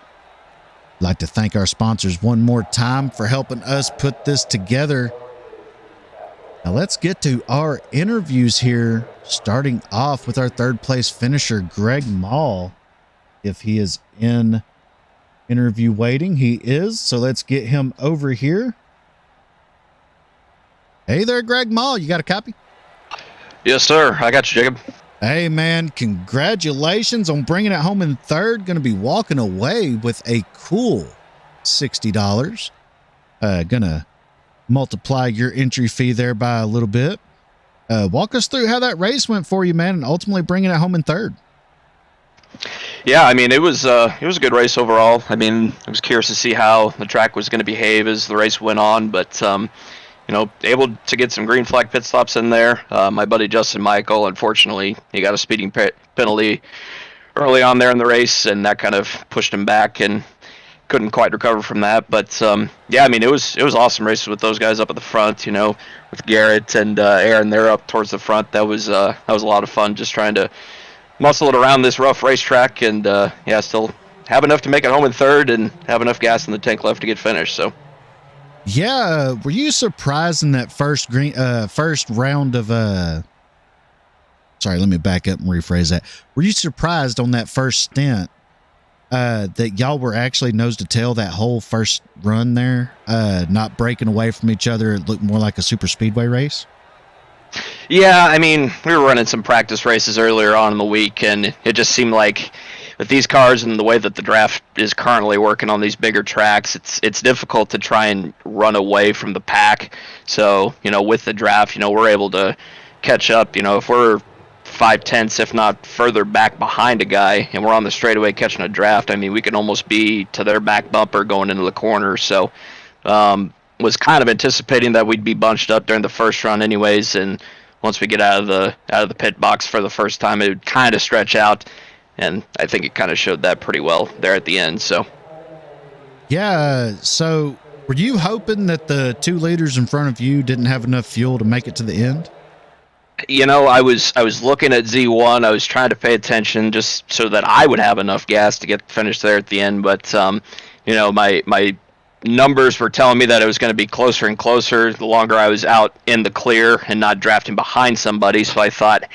I'd like to thank our sponsors one more time for helping us put this together. Now let's get to our interviews here, starting off with our third place finisher, Greg Mall. If he is in interview waiting, he is. So let's get him over here. Hey there, Greg Mall. You got a copy? Yes, sir. I got you, Jacob. Hey, man, congratulations on bringing it home in third. Going to be walking away with a cool $60. Gonna multiply your entry fee there by a little bit. Walk us through how that race went for you, man, and ultimately bringing it home in third. Yeah, I mean, it was a good race overall. I mean, I was curious to see how the track was going to behave as the race went on, but able to get some green flag pit stops in there. My buddy Justin Michael, unfortunately, he got a speeding penalty early on there in the race, and that kind of pushed him back and couldn't quite recover from that. But yeah, I mean, it was awesome races with those guys up at the front. You know, with Garrett and Aaron, they're up towards the front. That was a lot of fun, just trying to muscle it around this rough racetrack, and yeah, still have enough to make it home in third, and have enough gas in the tank left to get finished. So. Yeah, were you surprised in that first round of sorry, let me back up and rephrase that. Were you surprised on that first stint that y'all were actually nose to tail that whole first run there, not breaking away from each other? It looked more like a super speedway race. Yeah, I mean, we were running some practice races earlier on in the week, and it just seemed like with these cars and the way that the draft is currently working on these bigger tracks, it's difficult to try and run away from the pack. So, you know, with the draft, you know, we're able to catch up. You know, if we're 5/10, if not further back behind a guy, and we're on the straightaway catching a draft, I mean, we can almost be to their back bumper going into the corner. So, was kind of anticipating that we'd be bunched up during the first run anyways, and once we get out of the pit box for the first time, it would kind of stretch out. And I think it kind of showed that pretty well there at the end. So, yeah. So, were you hoping that the 2 leaders in front of you didn't have enough fuel to make it to the end? You know, I was looking at Z1. I was trying to pay attention just so that I would have enough gas to get finished there at the end. But you know, my numbers were telling me that it was going to be closer and closer the longer I was out in the clear and not drafting behind somebody. So I thought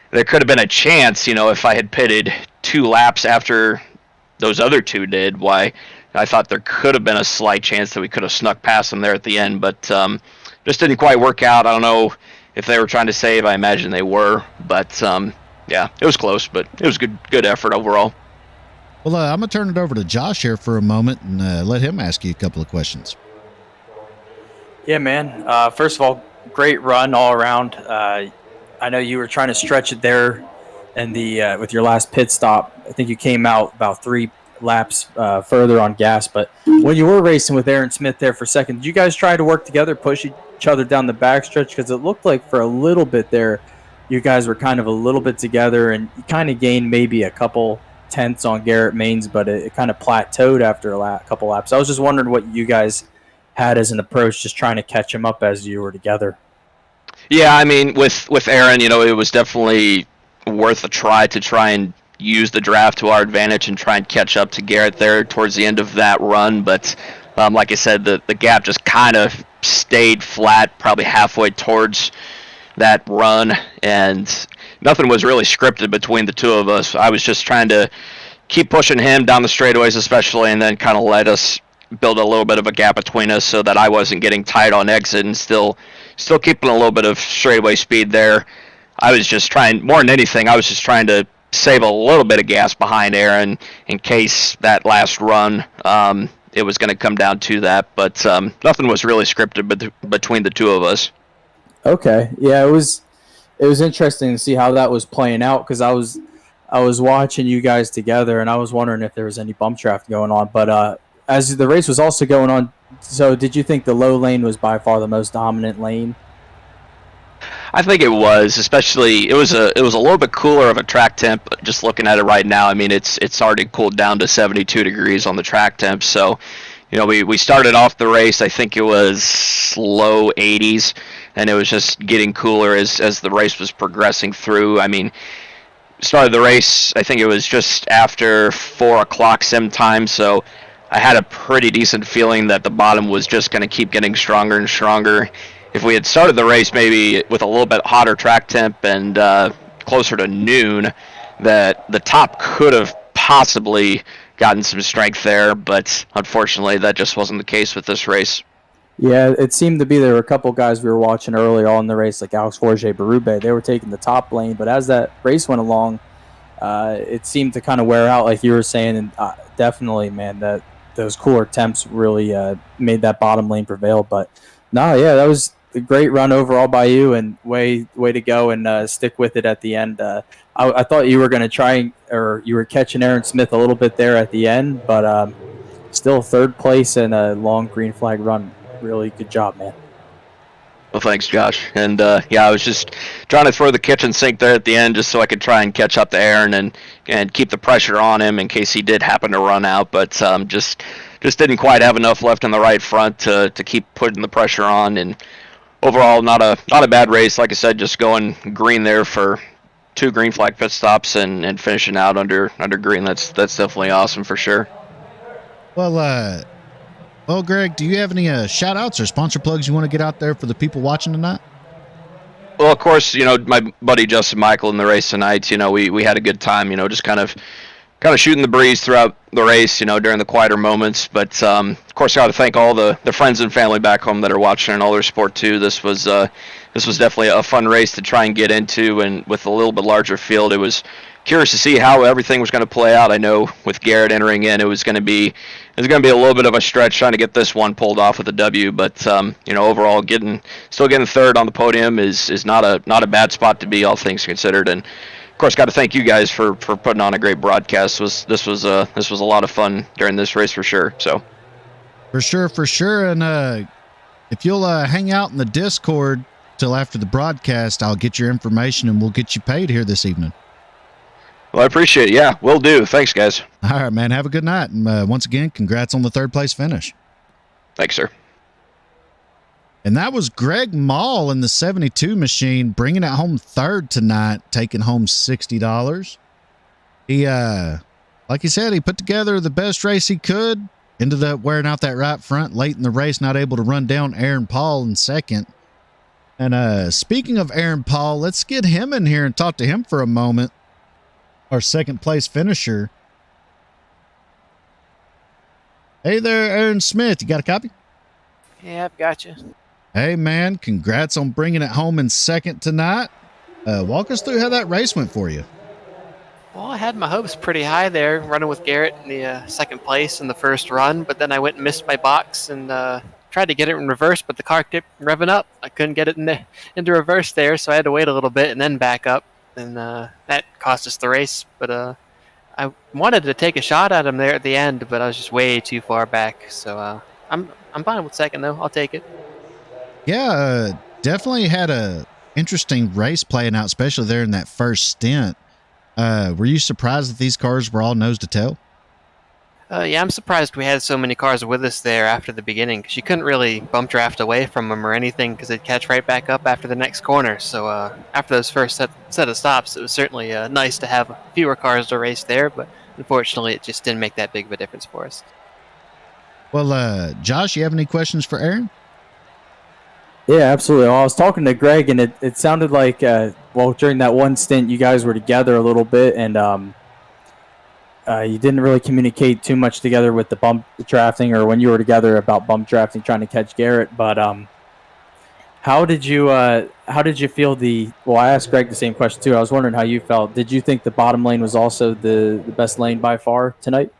there could have been a chance, you know, if I had pitted 2 laps after those other 2 did, why I thought there could have been a slight chance that we could have snuck past them there at the end, but just didn't quite work out. I don't know if they were trying to save. I imagine they were, but yeah, it was close, but it was good effort overall. Well, I'm going to turn it over to Josh here for a moment and let him ask you a couple of questions. Yeah, man. First of all, great run all around. I know you were trying to stretch it there and with your last pit stop. I think you came out about 3 laps further on gas. But when you were racing with Aaron Smith there for a second, did you guys try to work together, push each other down the backstretch? Because it looked like for a little bit there, you guys were kind of a little bit together, and you kind of gained maybe a couple tenths on Garrett Maines, but it kind of plateaued after a couple laps. I was just wondering what you guys had as an approach, just trying to catch him up as you were together. Yeah, I mean, with Aaron, you know, it was definitely worth a try to try and use the draft to our advantage and try and catch up to Garrett there towards the end of that run. But like I said, the gap just kind of stayed flat, probably halfway towards that run, and nothing was really scripted between the 2 of us. I was just trying to keep pushing him down the straightaways especially, and then kind of let us build a little bit of a gap between us so that I wasn't getting tight on exit and still keeping a little bit of straightaway speed there. I was just trying, more than anything, I was just trying to save a little bit of gas behind Aaron in case that last run it was going to come down to that. But nothing was really scripted between the 2 of us. Okay, yeah, it was interesting to see how that was playing out, because I was watching you guys together, and I was wondering if there was any bump draft going on. But as the race was also going on, so did you think the low lane was by far the most dominant lane? I think it was, especially it was a little bit cooler of a track temp. Just looking at it right now, I mean, it's already cooled down to 72 degrees on the track temp. So, you know, we started off the race, I think it was low 80s, and it was just getting cooler as the race was progressing through. I mean, started the race, I think it was just after 4 o'clock sim time, so I had a pretty decent feeling that the bottom was just going to keep getting stronger and stronger. If we had started the race maybe with a little bit hotter track temp and closer to noon, that the top could have possibly gotten some strength there, but unfortunately that just wasn't the case with this race. Yeah, it seemed to be there were a couple guys we were watching earlier on in the race, like Alex Forget, Berube. They were taking the top lane, but as that race went along, it seemed to kind of wear out, like you were saying, and definitely, man, that those cooler temps really made that bottom lane prevail. But no, yeah, that was a great run overall by you, and way to go and stick with it at the end. I thought you were going to try, or you were catching Aaron Smith a little bit there at the end, but still 3rd place and a long green flag run. Really good job, man. Well, thanks, Josh. And yeah, I was just trying to throw the kitchen sink there at the end just so I could try and catch up to Aaron and keep the pressure on him in case he did happen to run out. But just didn't quite have enough left in the right front to keep putting the pressure on. And overall, not a bad race. Like I said, just going green there for 2 green flag pit stops and finishing out under green. That's definitely awesome for sure. Well, Greg, do you have any shout outs or sponsor plugs you want to get out there for the people watching tonight? Well, of course, my buddy Justin Michael in the race tonight, we had a good time, just kind of shooting the breeze throughout the race, during the quieter moments. But, of course, I got to thank all the friends and family back home that are watching and all their support, too. This was definitely a fun race to try and get into, and with a little bit larger field, it was curious to see how everything was going to play out. I know with Garrett entering in, it was going to be a little bit of a stretch trying to get this one pulled off with a W. But overall, still getting third on the podium is not a bad spot to be, all things considered. And of course, got to thank you guys for putting on a great broadcast. This was a lot of fun during this race for sure. So for sure. And if you'll hang out in the Discord till after the broadcast, I'll get your information and we'll get you paid here this evening. Well, I appreciate it. Yeah, will do. Thanks, guys. All right, man. Have a good night. And once again, congrats on the 3rd place finish. Thanks, sir. And that was Greg Mall in the 72 machine, bringing it home 3rd tonight, taking home $60. He, like he said, he put together the best race he could, ended up wearing out that right front late in the race, not able to run down Aaron Paul in 2nd. And speaking of Aaron Paul, let's get him in here and talk to him for a moment. Our 2nd place finisher. Hey there, Aaron Smith. You got a copy? Yeah, I've got you. Hey, man. Congrats on bringing it home in 2nd tonight. Walk us through how that race went for you. Well, I had my hopes pretty high there, running with Garrett in the 2nd place in the first run, but then I went and missed my box and tried to get it in reverse, but the car kept revving up. I couldn't get it into reverse there, so I had to wait a little bit and then back up. And that cost us the race. But I wanted to take a shot at him there at the end, but I was just way too far back. So I'm fine with 2nd though. I'll take it. Yeah, definitely had a interesting race playing out, especially there in that first stint. Were you surprised that these cars were all nose to tail? Yeah, I'm surprised we had so many cars with us there after the beginning, because you couldn't really bump draft away from them or anything, because they'd catch right back up after the next corner. So after those first set of stops, it was certainly nice to have fewer cars to race there, but unfortunately it just didn't make that big of a difference for us. Well, Josh, you have any questions for Aaron? Yeah, absolutely. Well, I was talking to Greg, and it sounded like, during that one stint, you guys were together a little bit, and you didn't really communicate too much together with the bump drafting, or when you were together about bump drafting, trying to catch Garrett. But how did you feel well, I asked Greg the same question too. I was wondering how you felt. Did you think the bottom lane was also the best lane by far tonight?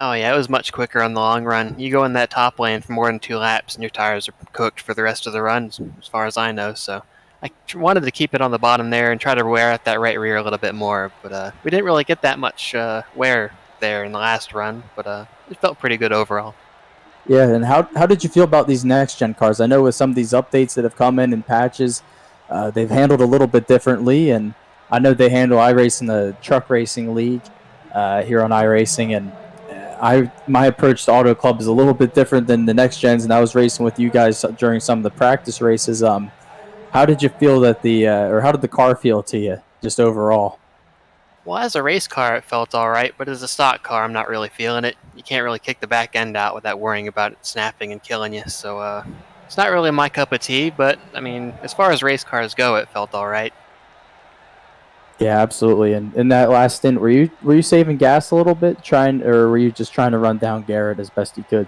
Oh yeah, it was much quicker on the long run. You go in that top lane for more than 2 laps and your tires are cooked for the rest of the run, as far as I know. So I wanted to keep it on the bottom there and try to wear out that right rear a little bit more, but we didn't really get that much wear there in the last run, but it felt pretty good overall. Yeah, and how did you feel about these next-gen cars? I know with some of these updates that have come in patches, they've handled a little bit differently, and I know they handle iRacing, the truck racing league here on iRacing, and my approach to Auto Club is a little bit different than the next gens, and I was racing with you guys during some of the practice races. How did you feel that how did the car feel to you, just overall? Well, as a race car, it felt all right, but as a stock car, I'm not really feeling it. You can't really kick the back end out without worrying about it snapping and killing you, so it's not really my cup of tea, but, I mean, as far as race cars go, it felt all right. Yeah, absolutely. And in that last stint, were you saving gas a little bit, or were you just trying to run down Garrett as best you could?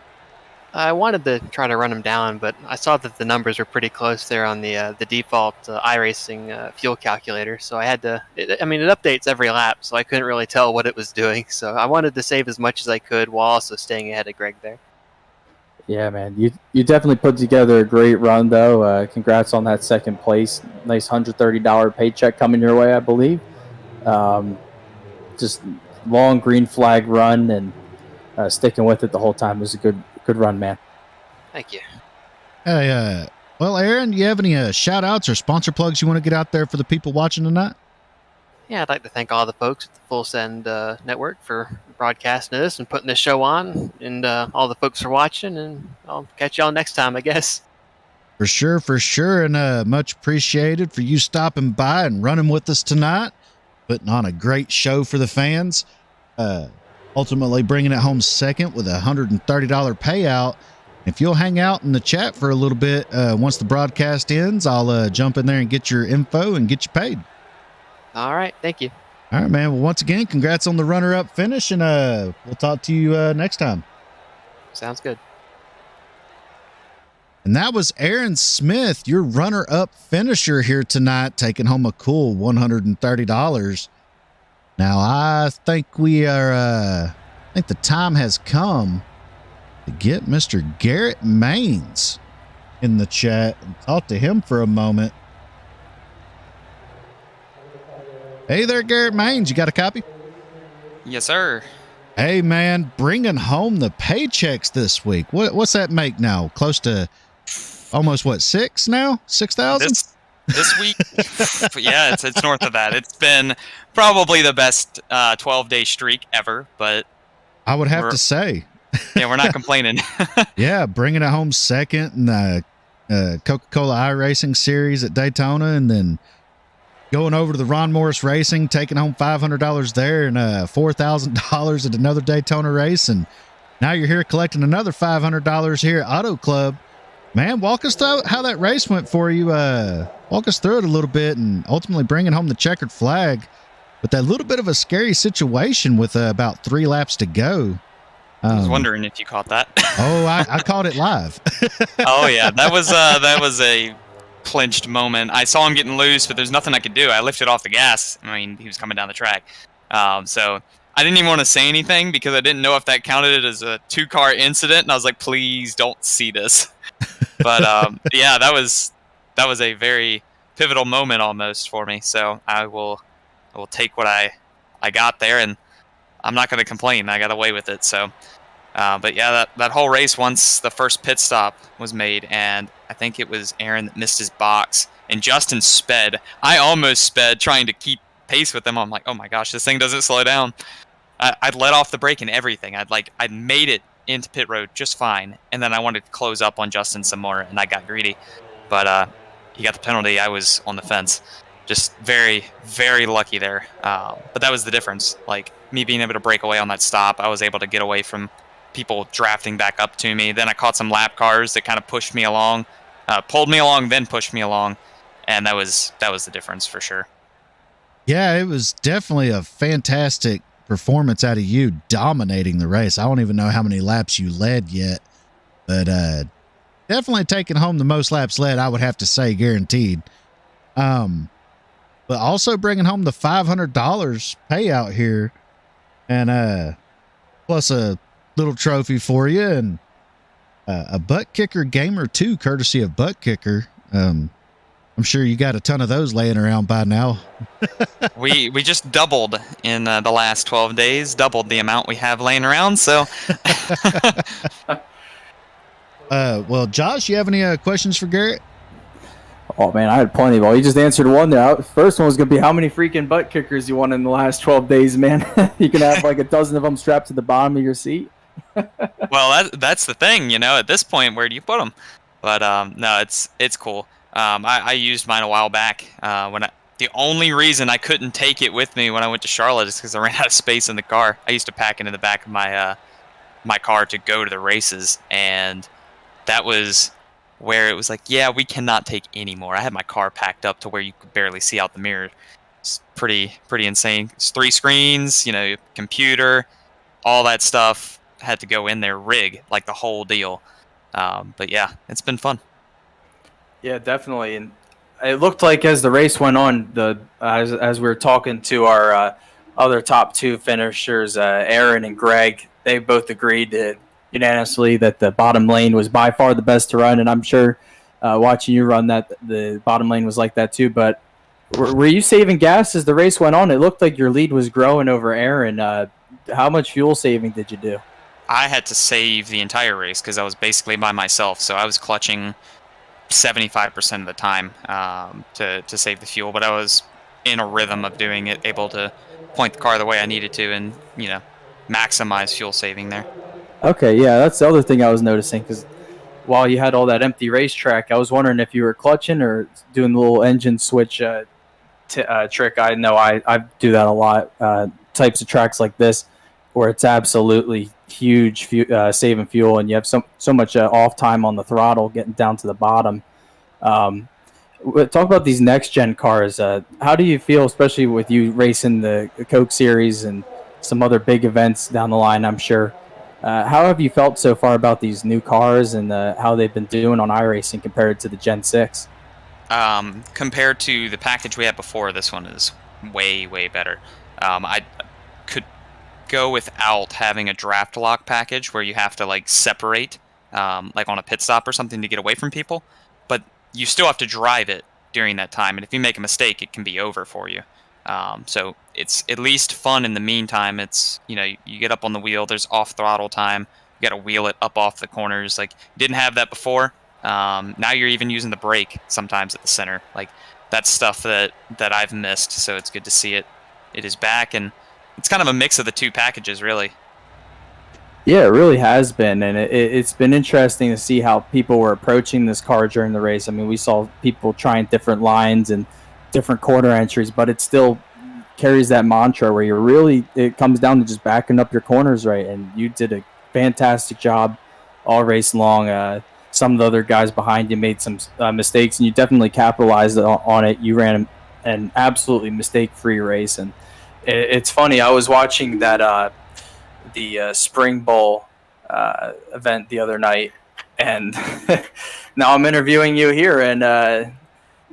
I wanted to try to run him down, but I saw that the numbers were pretty close there on the default iRacing fuel calculator, so I had to. It updates every lap, so I couldn't really tell what it was doing. So I wanted to save as much as I could while also staying ahead of Greg there. Yeah, man, you definitely put together a great run, though. Congrats on that 2nd place. Nice $130 paycheck coming your way, I believe. Just long green flag run and sticking with it the whole time was a good run, man. Thank you. Hey, Well, Aaron, you have any shout outs or sponsor plugs you want to get out there for the people watching tonight? Yeah, I'd like to thank all the folks at the Full Send Network for broadcasting this and putting this show on, and all the folks for watching, and I'll catch y'all next time, I guess. For sure. And much appreciated for you stopping by and running with us tonight, putting on a great show for the fans. Ultimately bringing it home second with a $130 payout. If you'll hang out in the chat for a little bit, once the broadcast ends, I'll jump in there and get your info and get you paid. All right. Thank you. All right, man. Well, once again, congrats on the runner-up finish, and we'll talk to you next time. Sounds good. And that was Aaron Smith, your runner-up finisher here tonight, taking home a cool $130. Now, I think I think the time has come to get Mr. Garrett Maines in the chat and talk to him for a moment. Hey there, Garrett Maines. You got a copy? Yes, sir. Hey, man, bringing home the paychecks this week. What's that make now? Close to almost, what, 6 now? 6,000? This week? Yeah, it's north of that. It's been probably the best 12-day streak ever, but I would have to say. Yeah, we're not complaining. Yeah, bringing it home second in the Coca-Cola iRacing Series at Daytona, and then going over to the Ron Morris Racing, taking home $500 there and $4,000 at another Daytona race. And now you're here collecting another $500 here at Auto Club. Man, walk us through how that race went for you. Walk us through it a little bit, and ultimately bringing home the checkered flag with that little bit of a scary situation with about 3 laps to go. I was wondering if you caught that. Oh, I caught it live. Oh, yeah. That was a clinched moment. I saw him getting loose, but there's nothing I could do. I lifted off the gas. I mean, he was coming down the track. So I didn't even want to say anything because I didn't know if that counted as a 2-car incident. And I was like, please don't see this. But yeah, that was a very pivotal moment almost for me. So I will take what I got there, and I'm not going to complain. I got away with it. So, but yeah, that whole race, once the first pit stop was made, and I think it was Aaron that missed his box, and Justin sped. I almost sped trying to keep pace with him. I'm like, oh my gosh, this thing doesn't slow down. I'd let off the brake and everything. I'd made it into pit road just fine, and then I wanted to close up on Justin some more, and I got greedy. But he got the penalty. I was on the fence. Just very, very lucky there. But that was the difference. Like, me being able to break away on that stop, I was able to get away from people drafting back up to me. Then I caught some lap cars that kind of pushed me along, pulled me along, then pushed me along, and that was the difference for sure. Yeah, it was definitely a fantastic performance out of you, dominating the race. I don't even know how many laps you led yet, but definitely taking home the most laps led, I would have to say, guaranteed. But also bringing home the $500 payout here, and plus a little trophy for you, and a Butt Kicker Gamer 2 courtesy of Butt Kicker. I'm sure you got a ton of those laying around by now. We just doubled in the last 12 days, doubled the amount we have laying around. So, well, Josh, you have any questions for Garrett? Oh, man, I had plenty of all. You just answered one there. First one was going to be how many freaking butt kickers you won in the last 12 days, man. You can have like a dozen of them strapped to the bottom of your seat. Well, that's the thing, at this point, where do you put them? But no, it's cool. I used mine a while back. The only reason I couldn't take it with me when I went to Charlotte is because I ran out of space in the car. I used to pack it in the back of my car to go to the races, and that was where it was like, yeah, we cannot take any more. I had my car packed up to where you could barely see out the mirror. It's pretty insane. It's 3 screens, computer, all that stuff had to go in there, rig, like the whole deal. But yeah, it's been fun. Yeah, definitely. And it looked like as the race went on, as we were talking to our other top 2 finishers, Aaron and Greg, they both agreed unanimously that the bottom lane was by far the best to run. And I'm sure watching you run that, the bottom lane was like that too. But were you saving gas as the race went on? It looked like your lead was growing over Aaron. How much fuel saving did you do? I had to save the entire race because I was basically by myself. So I was clutching 75% of the time to save the fuel, but I was in a rhythm of doing it, able to point the car the way I needed to, and maximize fuel saving there. Okay, yeah, that's the other thing I was noticing, because while you had all that empty racetrack, I was wondering if you were clutching or doing the little engine switch trick. I know I do that a lot. Types of tracks like this, where it's absolutely huge saving fuel, and you have so much off time on the throttle, getting down to the bottom. Talk about these next gen cars. How do you feel, especially with you racing the Coke Series and some other big events down the line, I'm sure. How have you felt so far about these new cars and how they've been doing on iRacing compared to the Gen 6? Compared to the package we had before, this one is way, way better. I could go without having a draft lock package where you have to like separate, like on a pit stop or something to get away from people, but you still have to drive it during that time, and if you make a mistake, it can be over for you. So it's at least fun in the meantime. It's, you get up on the wheel, there's off throttle time, you got to wheel it up off the corners. Like, you didn't have that before. Now you're even using the brake sometimes at the center. Like, that's stuff that I've missed, so it's good to see it is back, and it's kind of a mix of the two packages, really. Yeah, it really has been, and it's been interesting to see how people were approaching this car during the race. I mean, we saw people trying different lines and different corner entries, but it still carries that mantra where it comes down to just backing up your corners right, and you did a fantastic job all race long. Some of the other guys behind you made some mistakes, and you definitely capitalized on it. You ran an absolutely mistake-free race, and it's funny. I was watching that the Spring Bowl event the other night, and now I'm interviewing you here and at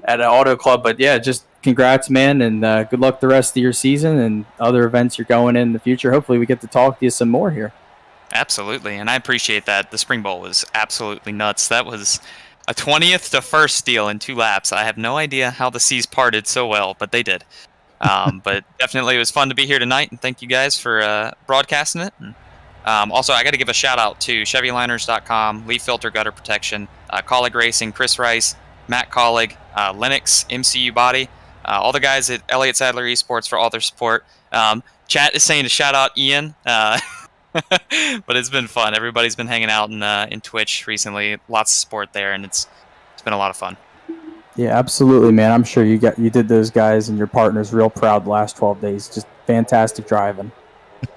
an auto club. But yeah, just congrats, man, and good luck the rest of your season and other events you're going in the future. Hopefully we get to talk to you some more here. Absolutely, and I appreciate that. The Spring Bowl was absolutely nuts. That was a 20th to 1st steal in 2 laps. I have no idea how the seas parted so well, but they did. But definitely it was fun to be here tonight, and thank you guys for broadcasting it. And, also, I got to give a shout out to ChevyLiners.com, Leaf Filter Gutter Protection, Colleague Racing, Chris Rice, Matt Colleague, Linux, MCU Body, all the guys at Elliott Sadler Esports for all their support. Chat is saying to shout out Ian, but it's been fun. Everybody's been hanging out in Twitch recently. Lots of support there, and it's been a lot of fun. Yeah, absolutely, man. I'm sure you did those guys and your partners real proud the last 12 days. Just fantastic driving.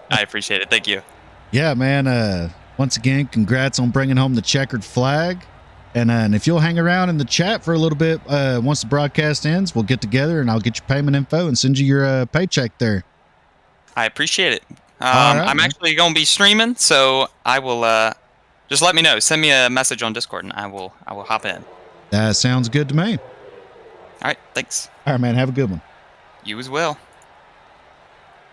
I appreciate it. Thank you. Yeah, man. Once again, congrats on bringing home the checkered flag. And if you'll hang around in the chat for a little bit, once the broadcast ends, we'll get together and I'll get your payment info and send you your paycheck there. I appreciate it. Right, I'm actually going to be streaming, so I will just let me know. Send me a message on Discord, and I will hop in. That sounds good to me. All right, thanks. All right, man. Have a good one. You as well.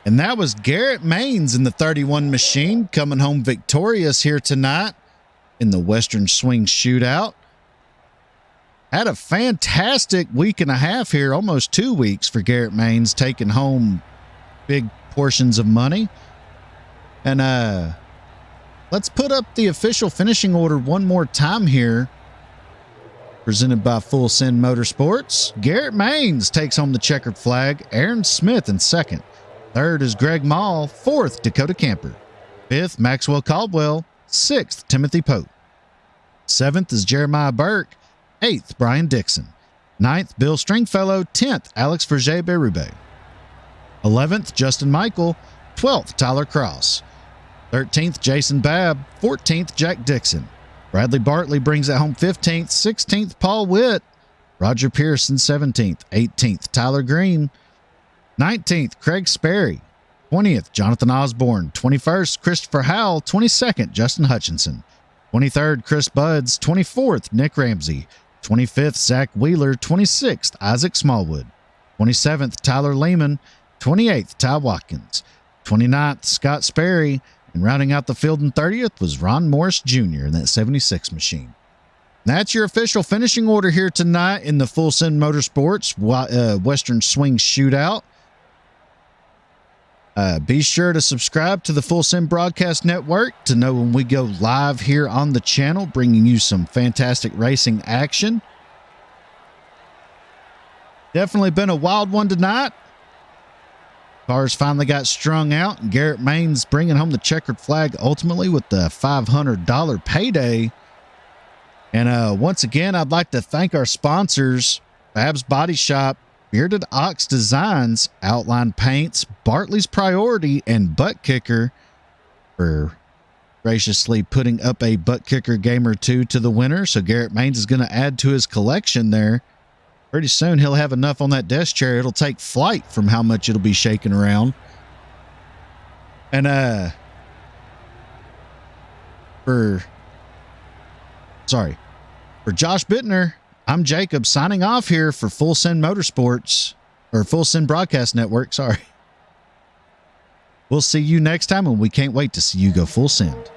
And that was Garrett Maines in the 31 machine coming home victorious here tonight in the Western Swing Shootout. Had a fantastic week and a half here, almost 2 weeks for Garrett Maines, taking home big portions of money. And let's put up the official finishing order one more time here. Presented by Full Send Motorsports. Garrett Maines takes home the checkered flag. Aaron Smith in second. Third is Greg Mall. Fourth, Dakota Camper. Fifth, Maxwell Caldwell. Sixth, Timothy Pope. Seventh is Jeremiah Burke. Eighth, Brian Dixon. Ninth, Bill Stringfellow. 10th, Alex Verger-Berube. 11th, Justin Michael. 12th, Tyler Cross. 13th, Jason Babb. 14th, Jack Dixon. Bradley Bartley brings it home 15th. 16th, Paul Witt. Roger Pearson, 17th. 18th, Tyler Green. 19th, Craig Sperry. 20th, Jonathan Osborne. 21st, Christopher Howell. 22nd, Justin Hutchinson. 23rd, Chris Buds. 24th, Nick Ramsey. 25th, Zach Wheeler. 26th, Isaac Smallwood. 27th, Tyler Lehman. 28th, Ty Watkins. 29th, Scott Sperry. And rounding out the field in 30th was Ron Morris Jr. in that 76 machine. That's your official finishing order here tonight in the Full Send Motorsports Western Swing Shootout. Be sure to subscribe to the Full Send Broadcast Network to know when we go live here on the channel, bringing you some fantastic racing action. Definitely been a wild one tonight. Cars finally got strung out, and Garrett Maines bringing home the checkered flag ultimately with the $500 payday. And once again, I'd like to thank our sponsors, Babs Body Shop, Bearded Ox Designs, Outline Paints, Bartley's Priority, and Butt Kicker for graciously putting up a Butt Kicker Gamer 2 to the winner. So Garrett Maines is going to add to his collection there. Pretty soon he'll have enough on that desk chair. It'll take flight from how much it'll be shaking around. And for Josh Bittner, I'm Jacob signing off here for Full Send Motorsports, or Full Send Broadcast Network. Sorry. We'll see you next time, and we can't wait to see you go full send.